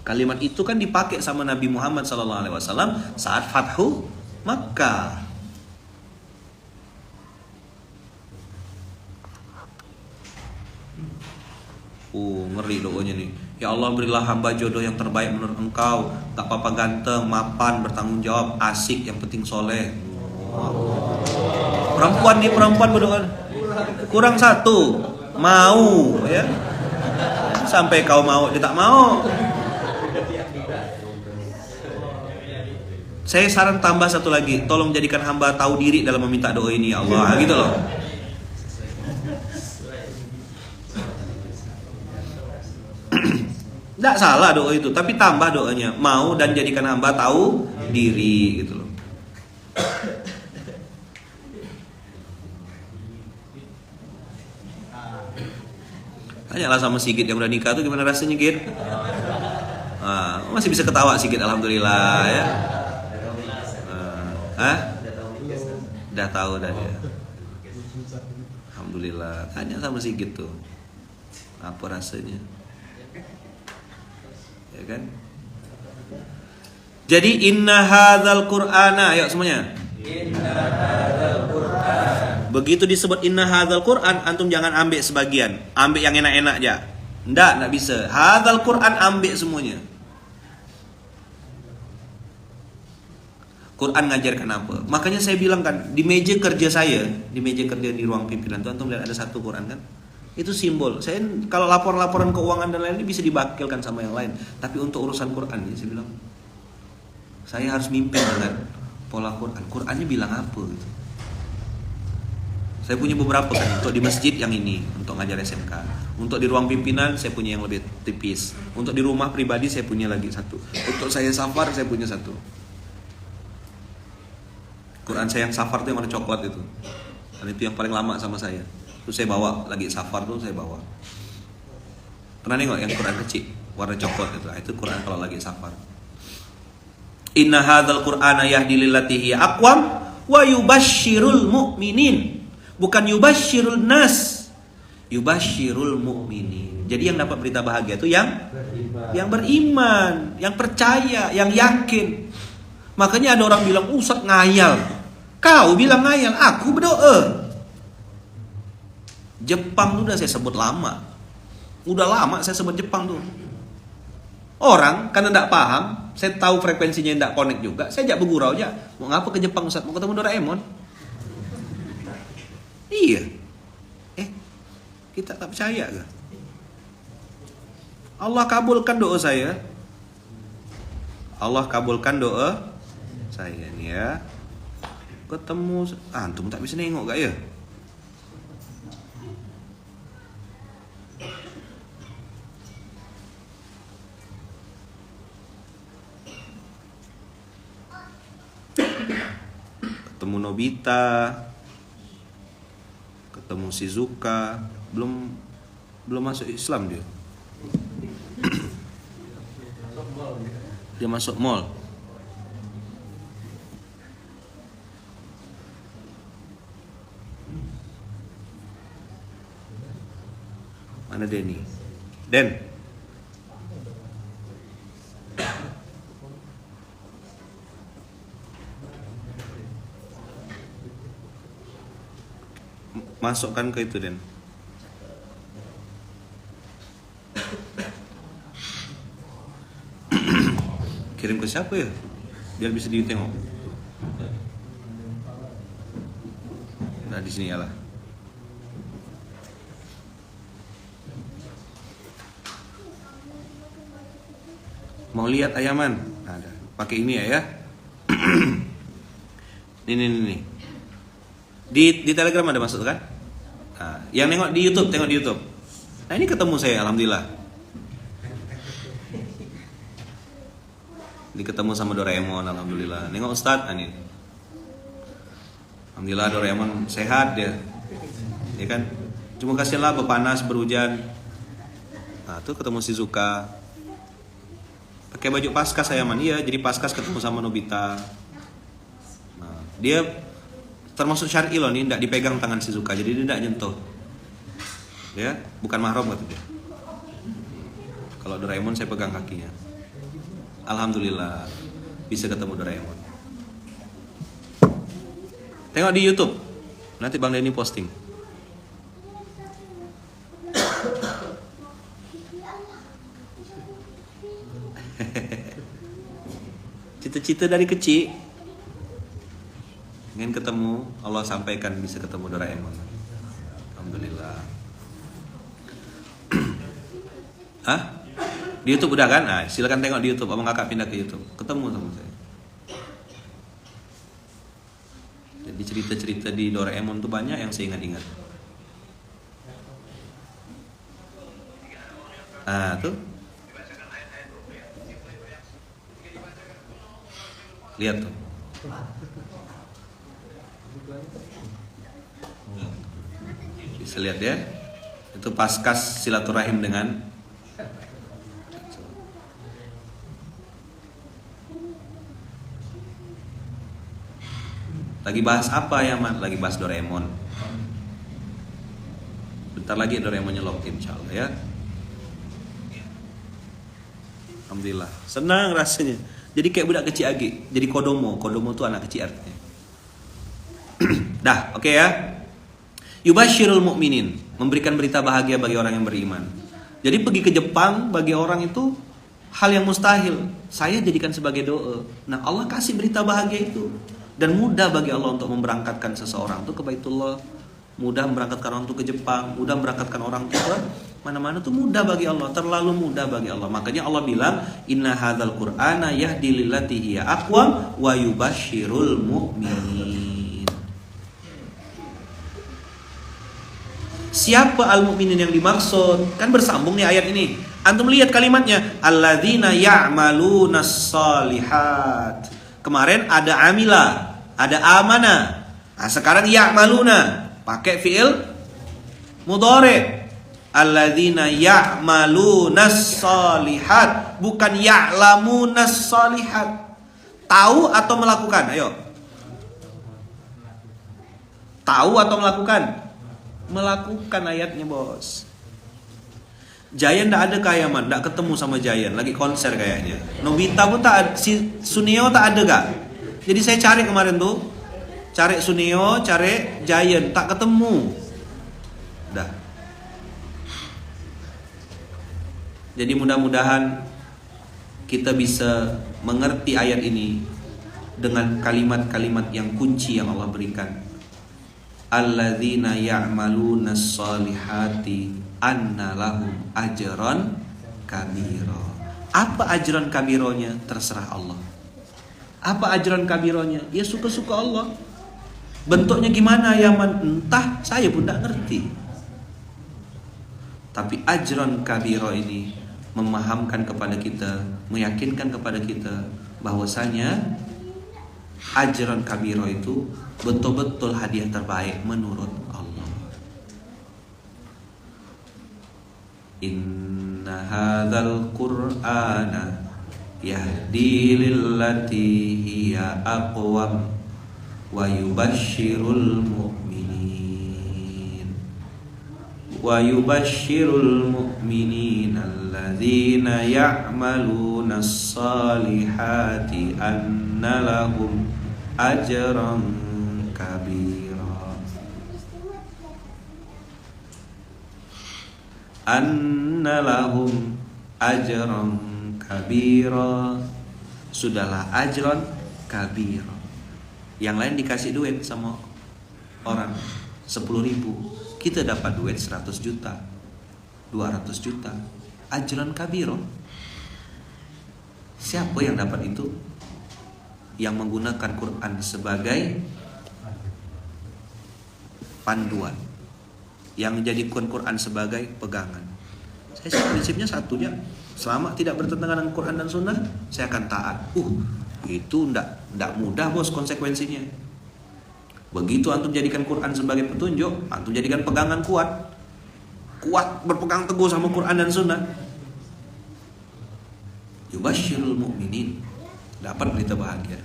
Kalimat itu kan dipakai sama Nabi Muhammad SAW saat Fathu Makkah. Ngeri doanya nih. Ya Allah, berilah hamba jodoh yang terbaik menurut Engkau. Tak apa-apa ganteng, mapan, bertanggung jawab, asik, yang penting soleh. Perempuan berdoa. Kurang satu, mau ya. Sampai kau mau, dia tak mau. Saya saran tambah satu lagi, tolong jadikan hamba tahu diri dalam meminta doa ini ya Allah, gitu loh. Tidak salah doa itu, tapi tambah doanya, mau dan jadikan hamba tahu diri, gitu loh. Tanyalah sama Sigit yang udah nikah tuh gimana rasanya, Git? Masih bisa ketawa Sigit, alhamdulillah ya. Udah tahu dah dia. Alhamdulillah. Tanya sama Sigit tuh, apa rasanya? Ya kan? Jadi inna hadzal Qur'ana, ayo semuanya. Inna hadzal Qur'an. Begitu disebut inna hadzal Qur'an, antum jangan ambil sebagian, ambil yang enak-enak aja. Enggak bisa. Hadzal Qur'an ambil semuanya. Quran ngajarkan apa? Makanya saya bilang kan, di meja kerja saya, di meja kerja di ruang pimpinan tuh antum lihat ada satu Quran kan? Itu simbol. Saya kalau laporan keuangan dan lain-lain bisa dibakilkan sama yang lain. Tapi untuk urusan Quran ya, saya bilang saya harus mimpin dengan pola Quran. Qurannya bilang apa gitu. Saya punya beberapa kan, untuk di masjid yang ini, untuk ngajar SMK. Untuk di ruang pimpinan saya punya yang lebih tipis. Untuk di rumah pribadi saya punya lagi satu. Untuk saya safar saya punya satu. Quran saya yang safar itu yang warna coklat itu. Dan itu yang paling lama sama saya. Terus saya bawa lagi safar tuh saya bawa. Pernah nengok yang Quran kecil warna coklat itu Quran kalau lagi safar. Inna hadzal Qur'ana yahdi lillati hiya aqwam wa yubasysyirul mu'minin. Bukan yubasysyirul nas. Yubasysyirul mu'minin. Jadi yang dapat berita bahagia itu yang beriman, yang percaya, yang yakin. Makanya ada orang bilang, "Ustaz ngayal." Kau bilang ngayal, aku berdoa. Jepang tuh udah saya sebut lama. Udah lama saya sebut Jepang tuh. Orang karena tidak paham, saya tahu frekuensinya tidak connect juga, saya ajak bergurau aja. Mau ngapa ke Jepang Ustaz? Mau ketemu Doraemon? Iya. Kita tak percaya ke? Allah kabulkan doa saya. Allah kabulkan doa saya nih ya. Ketemu antum tak bisa nengok gak ya? Ketemu Nobita, ketemu Shizuka, belum masuk Islam dia. Dia masuk mall. Mana Denny? Den. Masukkan ke itu Den. Kirim ke siapa ya? Biar bisa ditengok. Nah di sini ya lah. Mau lihat ayaman? Ada. Pakai ini ya. Ini. Di Telegram ada masuk kan? Nah, yang tengok di YouTube. Nah ini ketemu saya, alhamdulillah. Ketemu sama Doraemon, alhamdulillah. Nengok Ustadz, ini. Alhamdulillah Doraemon sehat dia. Ya kan? Cuma kasihanlah panas berhujan. Nah tuh ketemu Shizuka. Pakai baju Paskas ayaman, iya. Jadi Paskas ketemu sama Nobita. Nah, dia termasuk syar'i loh nih, tidak dipegang tangan Shizuka, jadi dia tidak nyentuh. Ya, bukan mahram kata dia. Kalau Doraemon saya pegang kakinya. Alhamdulillah bisa ketemu Doraemon. Tengok di YouTube. Nanti Bang Denny posting. Cita-cita dari kecil ingin ketemu, Allah sampaikan bisa ketemu Doraemon. Alhamdulillah. Hah? Di YouTube udah kan? Nah, silakan tengok di YouTube. Abang kakak pindah ke YouTube. Ketemu sama saya. Jadi cerita-cerita di Doraemon tuh banyak yang saya ingat-ingat. Ah, tuh. Lihat tuh. Bisa lihat ya. Itu Paskas silaturahim dengan lagi bahas apa ya Man? Lagi bahas Doraemon. Bentar lagi Doraemonnya login insyaallah ya. Alhamdulillah. Senang rasanya. Jadi kayak budak kecil lagi. Jadi Kodomo tuh anak kecil artinya. Dah, oke ya. Yubasyirul mu'minin, memberikan berita bahagia bagi orang yang beriman. Jadi pergi ke Jepang bagi orang itu hal yang mustahil. Saya jadikan sebagai doa. Nah, Allah kasih berita bahagia itu. Dan mudah bagi Allah untuk memberangkatkan seseorang itu ke Baitullah. Mudah memberangkatkan orang itu ke Jepang. Mudah memberangkatkan orang itu ke mana-mana tuh mudah bagi Allah. Terlalu mudah bagi Allah. Makanya Allah bilang, Inna hadzal Qur'ana yahdi lillati hiya aqwam wa yubasyirul mu'minin. Siapa al-mu'minin yang dimaksud? Kan bersambung nih ayat ini. Antum lihat kalimatnya, alladzina ya'malunas shalihat. Kemarin ada amila, ada amana. Nah, sekarang ya'maluna pakai fi'il Mudhari. Alladzina ya'malunas shalihat, bukan ya'lamunas shalihat. Tahu atau melakukan? Ayo. Tahu atau melakukan? Melakukan ayatnya, bos. Giant ndak ada kayaman, ndak ketemu sama Giant, lagi konser kayaknya. Nobita pun tak ada, si Suneo tak ada gak? Jadi saya cari kemarin tuh, cari Suneo, cari Giant, tak ketemu. Dah. Jadi mudah-mudahan kita bisa mengerti ayat ini dengan kalimat-kalimat yang kunci yang Allah berikan. Alladzina ya'malunas sholihati anna lahum ajran kabira. Apa ajran kabironya? Terserah Allah. Apa ajran kabironya? Ya suka-suka Allah. Bentuknya gimana ya entah, saya pun tak ngerti. Tapi ajran kabiro ini memahamkan kepada kita, meyakinkan kepada kita bahwasanya ajran kabiro itu betul-betul hadiah terbaik menurut Allah. Inna hadzal qur'ana yahdi lillati hiya aqwam wa yubashshirul mu'minin alladzina ya'maluna as-salihati anna lahum ajran kabira. Anna lahum ajran kabira. Sudahlah ajran kabira. Yang lain dikasih duit sama orang 10.000, kita dapat duit 100 juta, 200 juta. Ajran kabira. Siapa yang dapat itu? Yang menggunakan Quran sebagai panduan, yang menjadikan Quran sebagai pegangan. Saya prinsipnya satunya, selama tidak bertentangan dengan Quran dan Sunnah, saya akan taat. Itu ndak mudah, bos, konsekuensinya. Begitu antum jadikan Quran sebagai petunjuk, antum jadikan pegangan kuat berpegang teguh sama Quran dan Sunnah. Yubashshirul mu'minin, dapat berita bahagia.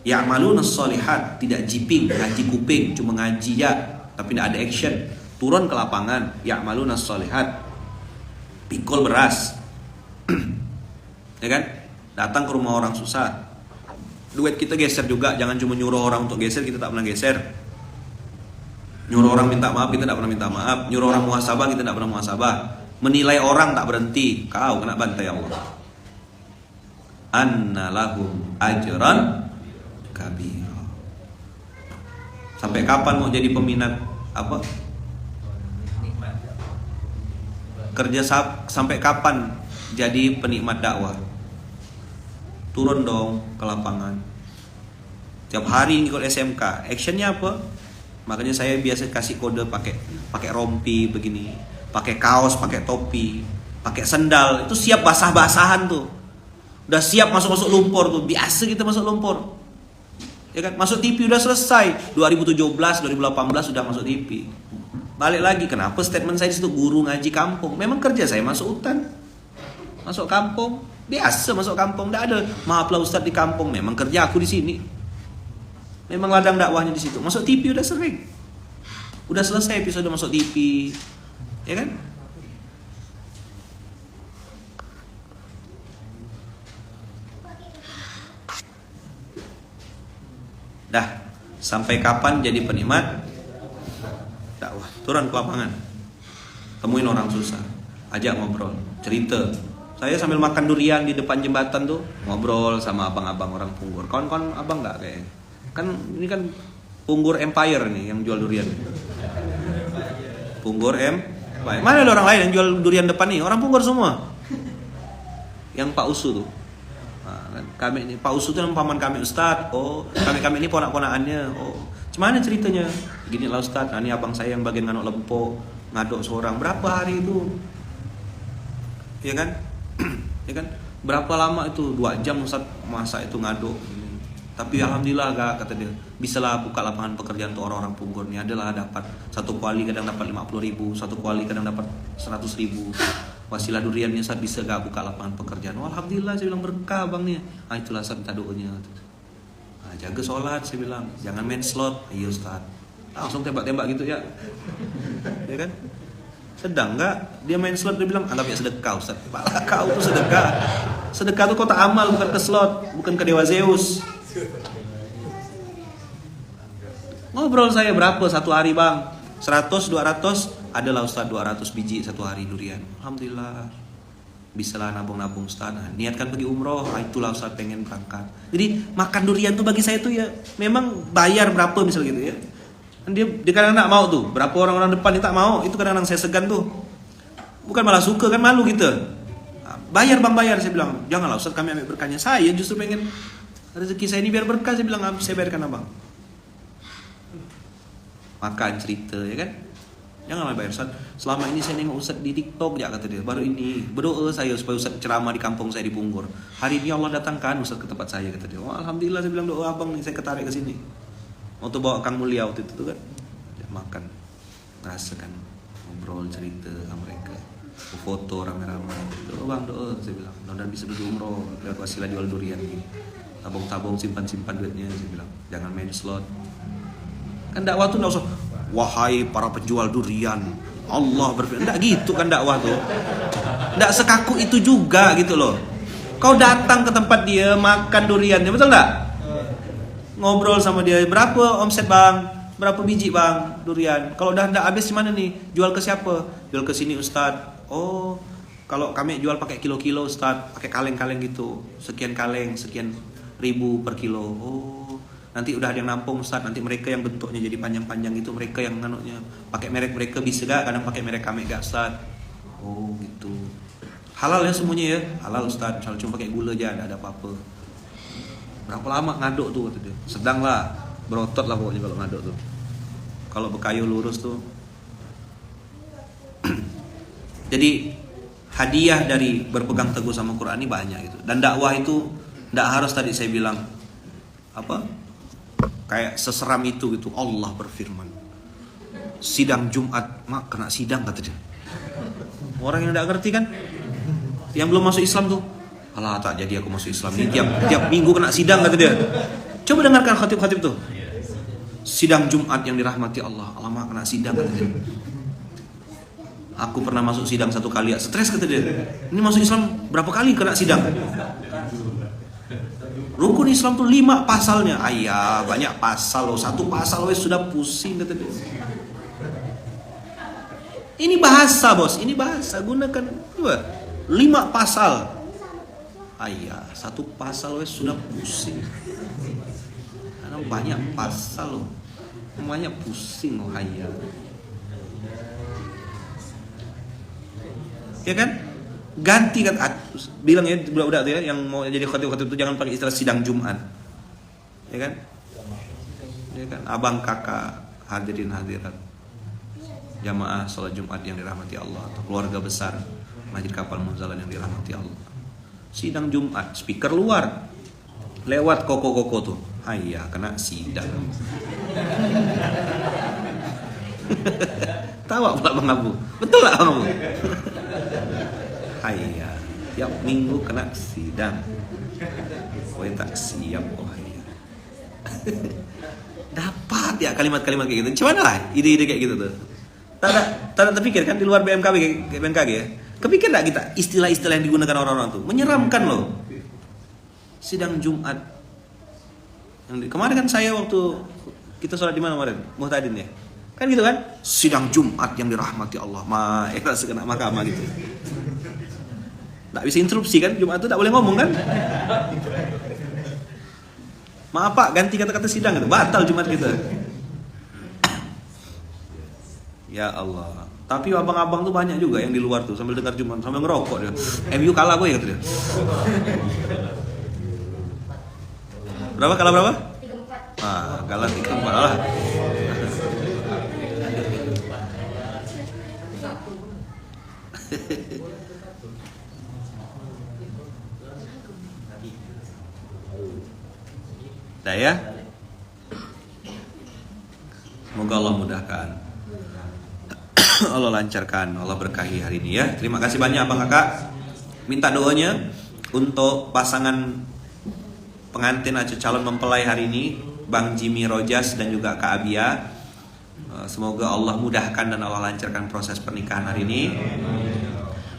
Ya'malunas shalihat, tidak jiping, ngaji kuping, cuma ngaji ya, tapi tidak ada action. Turun ke lapangan, ya'malunas shalihat, pikul beras. Ya kan? Datang ke rumah orang susah, duit kita geser juga. Jangan cuma nyuruh orang untuk geser, kita tak pernah geser. Nyuruh orang minta maaf, kita tak pernah minta maaf. Nyuruh orang muhasabah, kita tak pernah muhasabah. Menilai orang tak berhenti, kau kena bantai Allah. Anna lahum ajran kabira. Sampai kapan mau jadi peminat apa? Kerja sampai kapan jadi penikmat dakwah? Turun dong ke lapangan. Tiap hari ikut SMK. Actionnya apa? Makanya saya biasa kasih kode pakai rompi begini, pakai kaos, pakai topi, pakai sendal. Itu siap basah-basahan tuh. Udah siap masuk lumpur tuh. Biasa kita masuk lumpur. Ya kan? Masuk TV udah selesai. 2017, 2018 sudah masuk TV. Balik lagi, kenapa statement saya di situ guru ngaji kampung? Memang kerja saya masuk hutan, masuk kampung. Biasa masuk kampung, tidak ada maaflah Ustadz di kampung. Memang kerja aku di sini. Memang ladang dakwahnya di situ. Masuk TV udah sering. Udah selesai episode masuk TV. Ya kan? Dah, sampai kapan jadi penikmat dakwah? Turun ke lapangan, temuin orang susah, ajak ngobrol, cerita. Saya sambil makan durian di depan jembatan tuh ngobrol sama abang-abang orang Punggur. Kawan-kawan abang nggak kayak? Kan ini kan Punggur Empire nih yang jual durian. Punggur Empire. Mana ada orang lain yang jual durian depan nih? Orang Punggur semua. Yang Pak Usu tuh. Nah, kami ini Pak Usu tuh paman kami Ustadz. Oh, kami ini ponak-ponakannya. Oh, gimana ceritanya? Gini lah Ustadz. Nah, ini abang saya yang bagian nganuk lempo, ngaduk seorang. Berapa hari itu? Ya kan? Ya kan? Berapa lama itu? 2 jam Ustadz masak itu ngaduk. Tapi alhamdulillah gak, kata dia, bisalah buka lapangan pekerjaan untuk orang-orang Punggol ini. Adalah dapat satu kuali kadang dapat 50.000, satu kuali kadang dapat 100.000. Wasilah duriannya saat bisa gak buka lapangan pekerjaan. Oh, alhamdulillah, saya bilang berkah bang nih. Itulah saya minta doanya. Jaga sholat, saya bilang, jangan main slot. Iya Ustaz. Langsung tembak-tembak gitu ya. Ya kan? Sedang enggak dia main slot, dia bilang anggapnya sedekah Ustaz. Pala kau tuh sedekah. Sedekah tuh kotak amal, bukan ke slot, bukan ke Dewa Zeus. Ngobrol saya berapa satu hari bang? 100, 200, adalah Ustaz 200 biji satu hari durian. Alhamdulillah. Bisalah nabung-nabung Ustaz. Nah, niatkan pergi umroh, itulah Ustaz pengen berangkat. Jadi makan durian tuh bagi saya tuh ya memang bayar berapa misal gitu ya. Dia kadang-kadang tak mau tuh. Berapa orang-orang depan ini tak mau. Itu kadang-kadang saya segan tuh. Bukan malah suka, kan malu gitu. Bayar bang, bayar. Saya bilang, janganlah Ustaz kami ambil berkahnya. Saya justru pengen rezeki saya ini biar berkah. Saya bilang, saya bayarkan abang. Makan cerita ya kan. Janganlah bayar Ustaz. Selama ini saya nengok Ustaz di TikTok ya, kata dia. Baru ini berdoa saya supaya Ustaz ceramah di kampung saya di Punggol. Hari ini Allah datangkan Ustaz ke tempat saya, kata dia. Oh, alhamdulillah, saya bilang doa abang nih, saya ketarik ke sini. Waktu bawa Kang Mulia waktu itu tuh kan, ya, makan, rasakan, ngobrol cerita sama mereka, foto rame-rame. Doa bang, doa, saya bilang. Dan bisa pergi umroh lewat wasilah jual durian ini. Tabung-tabung, simpan-simpan duitnya, saya bilang. Jangan main slot. Kan dakwah tuh nggak usah, wahai para penjual durian, Allah berfirman. Nggak gitu kan dakwah tuh. Nggak sekaku itu juga gitu loh. Kau datang ke tempat dia makan duriannya, betul nggak? Ngobrol sama dia, berapa omset bang, berapa biji bang durian, kalau udah habis gimana nih, jual ke siapa? Jual ke sini Ustaz. Oh, kalau kami jual pakai kilo-kilo Ustaz, pakai kaleng-kaleng gitu, sekian kaleng, sekian ribu per kilo. Oh, nanti udah ada yang nampung Ustaz, nanti mereka yang bentuknya jadi panjang-panjang itu, mereka yang nganuknya pakai merek mereka, bisa gak kadang pakai merek kami gak Ustaz? Oh gitu, halal ya semuanya ya, halal Ustaz, kalau cuma pakai gula aja, ada apa-apa. Berapa lama ngaduk tuh, kata dia. Sedang lah, berotot lah pokoknya kalau ngaduk tuh. Kalau bekayu lurus tuh. Jadi hadiah dari berpegang teguh sama Quran ini banyak itu. Dan dakwah itu tidak harus tadi saya bilang apa? Kayak seseram itu gitu. Allah berfirman. Sidang Jumat, mak kena sidang, kata dia. Orang yang tidak ngerti kan, yang belum masuk Islam tuh, alah tak jadi aku masuk Islam ini, tiap minggu kena sidang, kata dia. Coba dengarkan khatib-khatib tuh. Sidang Jumat yang dirahmati Allah, alamak kena sidang, kata dia. Aku pernah masuk sidang 1 kali ya, stres, kata dia. Ini masuk Islam berapa kali kena sidang? Rukun Islam tuh 5 pasalnya. Ayah, banyak pasal loh. 1 pasal wes sudah pusing, kata dia. Ini bahasa bos, ini bahasa, gunakan 5 pasal. Ayah, 1 pasal wes sudah pusing. Karena banyak pasal loh. Banyak pusing loh ayah. Ya kan? Ganti kan, bilang ya budak-budak tuh ya, yang mau jadi khatib-khatib itu jangan pakai istilah sidang Jumat. Ya kan? Ya kan? Abang kakak, hadirin hadirat, jamaah sholat Jumat yang dirahmati Allah, atau keluarga besar Masjid Kapal Munzalan yang dirahmati Allah. Sidang Jumat, speaker luar, lewat koko-koko tuh, ayah kena sidang. Tawa pula Bang Abu, betul lah Bang Abu. Ayah, tiap minggu kena sidang. Kowe tak siap, oh ayah. Dapat ya kalimat-kalimat kayak gitu. Cuman lah ide-ide kayak gitu tuh. Tak ada terpikir kan di luar BMKG ya. Kepikir gak kita istilah-istilah yang digunakan orang-orang tuh menyeramkan loh. Sidang Jumat. Kemarin kan saya waktu kita sholat di mana kemarin? Muhtadin ya. Kan gitu kan? Sidang Jumat yang dirahmati Allah. Ikhlas kena mahkamah gitu. Tak bisa interupsi kan? Jumat itu tak boleh ngomong kan? Maaf Pak, ganti kata-kata sidang gitu. Batal Jumat kita. Ya Allah. Tapi abang-abang tuh banyak juga yang di luar tuh sambil dengar Jumat, sambil ngerokok dia. MU kalah gue ya, kata dia. Berapa, kalah berapa? 3-4. Kalah 3-4 lah. Dah ya. Semoga Allah mudahkan. Allah lancarkan, Allah berkahi hari ini ya. Terima kasih banyak Abang Kakak. Minta doanya untuk pasangan pengantin atau calon mempelai hari ini, Bang Jimmy Rojas dan juga Kak Abia. Semoga Allah mudahkan dan Allah lancarkan proses pernikahan hari ini.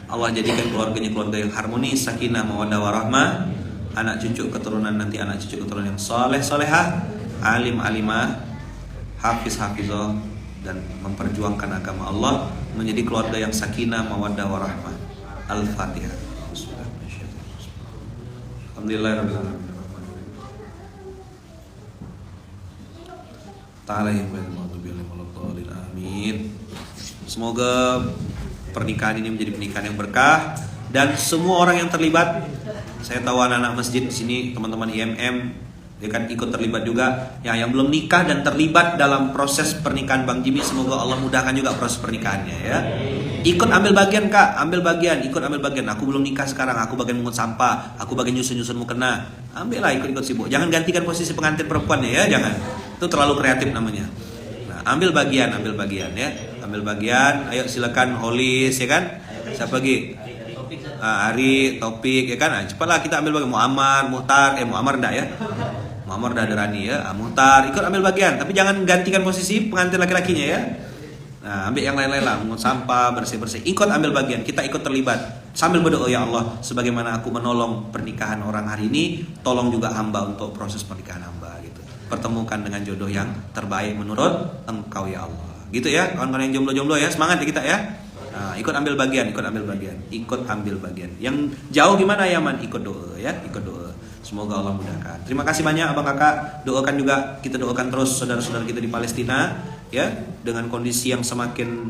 Allah jadikan keluarganya keluarga yang harmonis, sakinah, mawaddah warahmah. Anak cucu keturunan nanti anak cucu keturunan yang soleh solehah, alim alimah, hafiz hafizah, dan memperjuangkan agama Allah, menjadi keluarga yang sakinah, mawaddah warahmah. Al-Fatihah. Alhamdulillahirrahmanirrahim. Amin. Semoga pernikahan ini menjadi pernikahan yang berkah dan semua orang yang terlibat. Saya tahu anak-anak masjid di sini, teman-teman IMM, dia kan ikut terlibat juga. Yang belum nikah dan terlibat dalam proses pernikahan Bang Jimmy, semoga Allah mudahkan juga proses pernikahannya ya. Ikut ambil bagian Kak, ambil bagian, ikut ambil bagian. Aku belum nikah sekarang, aku bagian mungut sampah, aku bagian nyusun-nyusun mukena. Ambillah ikut-ikut sibuk. Jangan gantikan posisi pengantin perempuannya ya, jangan. Itu terlalu kreatif namanya. Nah, ambil bagian ya. Ambil bagian, ayo silakan Holis ya kan. Siapa lagi? Ari, Topik ya kan. Nah, cepatlah kita ambil bagian. Muammar, Muhtar, Muammar enggak ya? Muammar udah ada Rani ya. Muhtar ikut ambil bagian, tapi jangan gantikan posisi pengantin laki-lakinya ya. Nah, ambil yang lain-lain lah, mengut sampah, bersih-bersih. Ikut ambil bagian, kita ikut terlibat. Sambil berdoa, ya Allah, sebagaimana aku menolong pernikahan orang hari ini, tolong juga hamba untuk proses pernikahan hamba gitu. Pertemukan dengan jodoh yang terbaik menurut Engkau ya Allah. Gitu ya, kawan-kawan yang jomblo-jomblo ya, semangat ya kita ya. Nah, ikut ambil bagian. Yang jauh gimana ya man? Ikut doa ya, ikut doa. Semoga Allah mudahkan. Terima kasih banyak Abang Kakak. Doakan juga, kita doakan terus saudara-saudara kita di Palestina ya, dengan kondisi yang semakin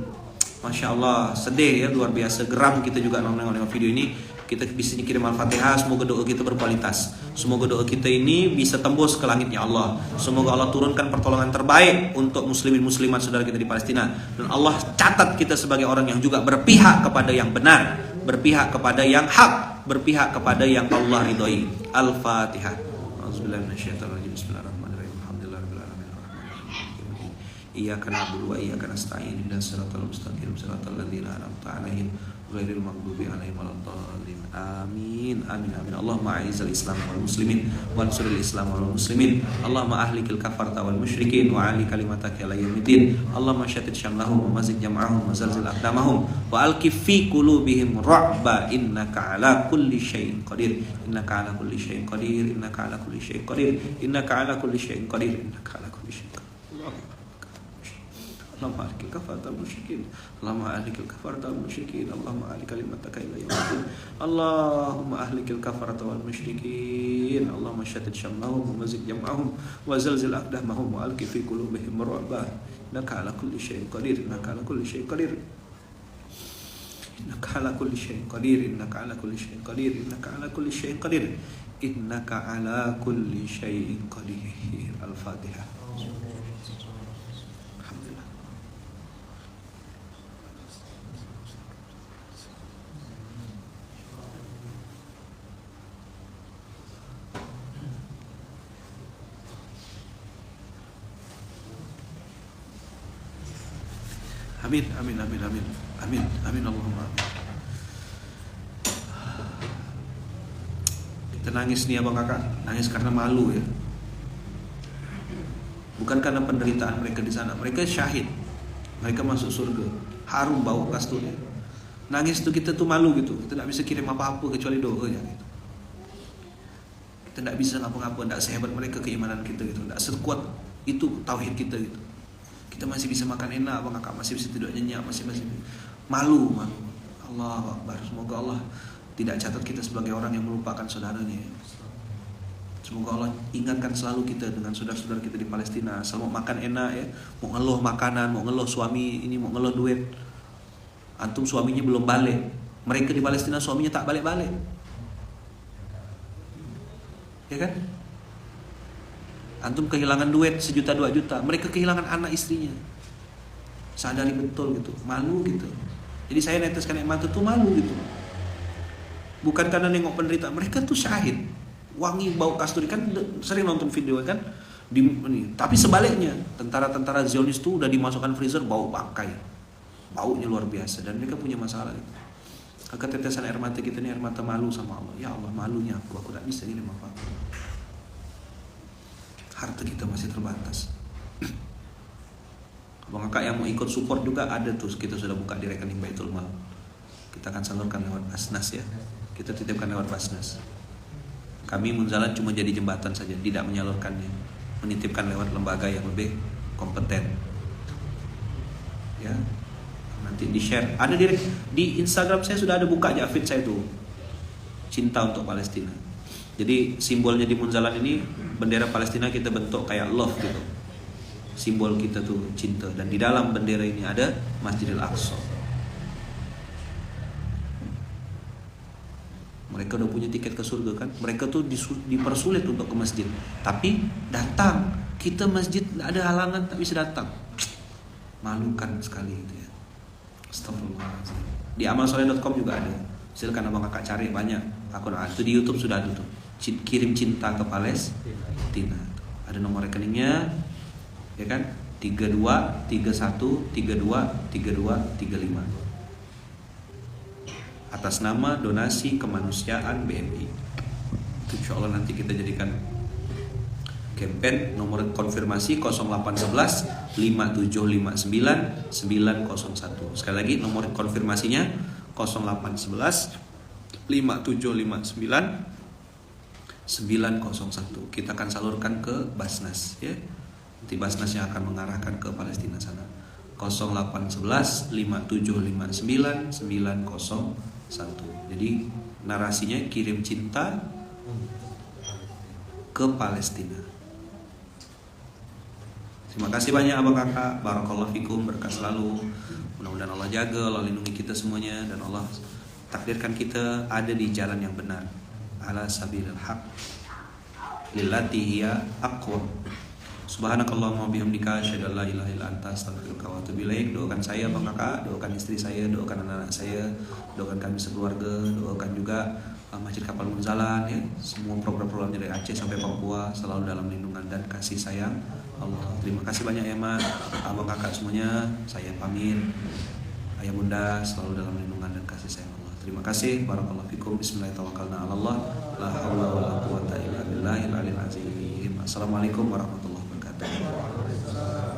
Masya Allah sedih ya, luar biasa geram kita juga nonton video ini. Kita bisa kirim Al-Fatihah, semoga doa kita berkualitas. Semoga doa kita ini bisa tembus ke langitnya Allah. Semoga Allah turunkan pertolongan terbaik untuk muslimin muslimat saudara kita di Palestina. Dan Allah catat kita sebagai orang yang juga berpihak kepada yang benar, berpihak kepada yang hak, berpihak kepada yang Allah ridhoi. Al-Fatihah. Auzubillahiminasyaitonirrajim. Bismillahirrahmanirrahim. Alhamdulillahirabbil alamin. Iyyaka na'budu wa iyyaka nasta'in. Ihdinas siratal mustaqim. Siratal ladzina an'amta 'alaihim ghairil maghdubi 'alaihim waladdallin. Amin. Amin amin. Allahumma a'izzal Islam wal muslimin wansuril Islam wal muslimin. Allahumma ahlikil kafarta wal musyrikin wa 'ali kalimataka ila yaumiddin. Allahumma shattit syamlahum wa mazid jam'ahum wa zalzil aqdamahum wa alqi fi qulubihim ra'ba innaka 'ala kulli syai'in qadir. Innaka 'ala kulli syai'in qadir. Innaka 'ala kulli syai'in qadir. Innaka 'ala kulli syai'in qadir. Innaka 'ala kulli syai'in qadir. Allahumma ahlikil kafarta wal musyrikin. Allahumma ahlikil kafarta wal musyrikin. Allahumma ahli kalimataka ila yaumiddin. Allahumma ahlikil kafarta wal musyrikin. Allahumma shattit syamlahum wa mazid jam'ahum wa zalzil aqdamahum wa alqi fi qulubihim ru'ba. Innaka 'ala kulli syai'in qadir. Innaka 'ala kulli syai'in qadir. Innaka 'ala kulli syai'in qadir. Innaka 'ala kulli syai'in qadir. Innaka 'ala kulli syai'in qadir. Innaka 'ala kulli syai'in qadir. Al-Fatihah. Amin, amin, amin, amin, amin, amin, Allahumma amin. Kita nangis nih Abang Kakak, nangis karena malu ya. Bukan karena penderitaan mereka di sana, mereka syahid, mereka masuk surga, harum bau kasturi. Nangis tuh kita tuh malu gitu, kita tidak bisa kirim apa-apa kecuali doa ya gitu. Kita tidak bisa ngapa-ngapa, tidak sehebat mereka keimanan kita gitu, tidak sekuat itu tauhid kita gitu. Kita masih bisa makan enak, Abang Kakak masih bisa tidur nyenyak, masih malu. Allah Akbar. Semoga Allah tidak catat kita sebagai orang yang melupakan saudaranya. Semoga Allah ingatkan selalu kita dengan saudara-saudara kita di Palestina. Selalu makan enak ya, mau ngeluh makanan, mau ngeluh suami ini, mau ngeluh duit. Antum suaminya belum balik, mereka di Palestina suaminya tak balik-balik, ya kan? Antum kehilangan duit 1 juta 2 juta, mereka kehilangan anak istrinya. Sadari betul gitu, malu gitu. Jadi saya neteskan air mata tuh malu gitu. Bukan karena nengok penderitaan, mereka tuh syahid. wangi bau kasturi kan, sering nonton video kan. Tapi sebaliknya tentara-tentara Zionis tuh udah dimasukkan freezer bau bangkai, baunya luar biasa dan mereka punya masalah gitu. Ketetesan air mata kita ini air mata malu sama Allah. Ya Allah, malunya aku tak bisa ini Bapak. Harta kita masih terbatas. Abang kakak yang mau ikut support juga ada tuh, kita sudah buka di rekening Baitul Mal. Kita akan salurkan lewat Basnas ya. Kita titipkan lewat Basnas. Kami Munzalan cuma jadi jembatan saja, tidak menyalurkannya. Menitipkan lewat lembaga yang lebih kompeten. Ya. Nanti di-share. Ada di Instagram saya sudah ada buka aja feed saya tuh. Cinta untuk Palestina. Jadi simbolnya di Munzalan ini bendera Palestina kita bentuk kayak love gitu. Simbol kita tuh cinta, dan di dalam bendera ini ada Masjidil Aqsa. Mereka udah punya tiket ke surga kan? Mereka tuh dipersulit untuk ke masjid, tapi datang. Kita masjid ada halangan tak bisa datang. Malukan sekali itu ya. Astagfirullahaladzim. Di amalsoleh.com juga ada. Silakan abang kakak cari, banyak akun itu di YouTube sudah ada tuh. Kirim cinta ke Palestina. Ada nomor rekeningnya. Ya kan? 32 31 32 32 35. Atas nama donasi kemanusiaan BMI. Insya Allah nanti kita jadikan campaign. Nomor konfirmasi 0811 5759 901. Sekali lagi nomor konfirmasinya 0811 5759 901. Kita akan salurkan ke Basnas ya. Nanti Basnas yang akan mengarahkan ke Palestina sana. 0811 5759 901. Jadi narasinya kirim cinta ke Palestina. Terima kasih banyak abang kakak. Barakallahu fikum, berkah selalu. Mudah-mudahan Allah jaga, Allah lindungi kita semuanya, dan Allah takdirkan kita ada di jalan yang benar. Ala sabilil haq lillati hiya aqwam. Subhanakallahumma bihamdika asyhadu an la ilaha illa anta astaghfiruka wa atubu ilaik. Doakan saya bang kakak, doakan istri saya, doakan anak-anak saya, doakan kami sekeluarga, doakan juga Masjid Kapal Munzalan ya. Semua program-program dari Aceh sampai Papua selalu dalam lindungan dan kasih sayang Allah. Terima kasih banyak ya Mak, abang kakak semuanya. Saya pamit. Ayah bunda selalu dalam lindungan dan kasih sayang Allah. Terima kasih. Barakallahu fikum. Bismillahirrahmanirrahim. La haula wala quwata illa billahil aliyil azim. Assalamualaikum warahmatullahi wabarakatuh.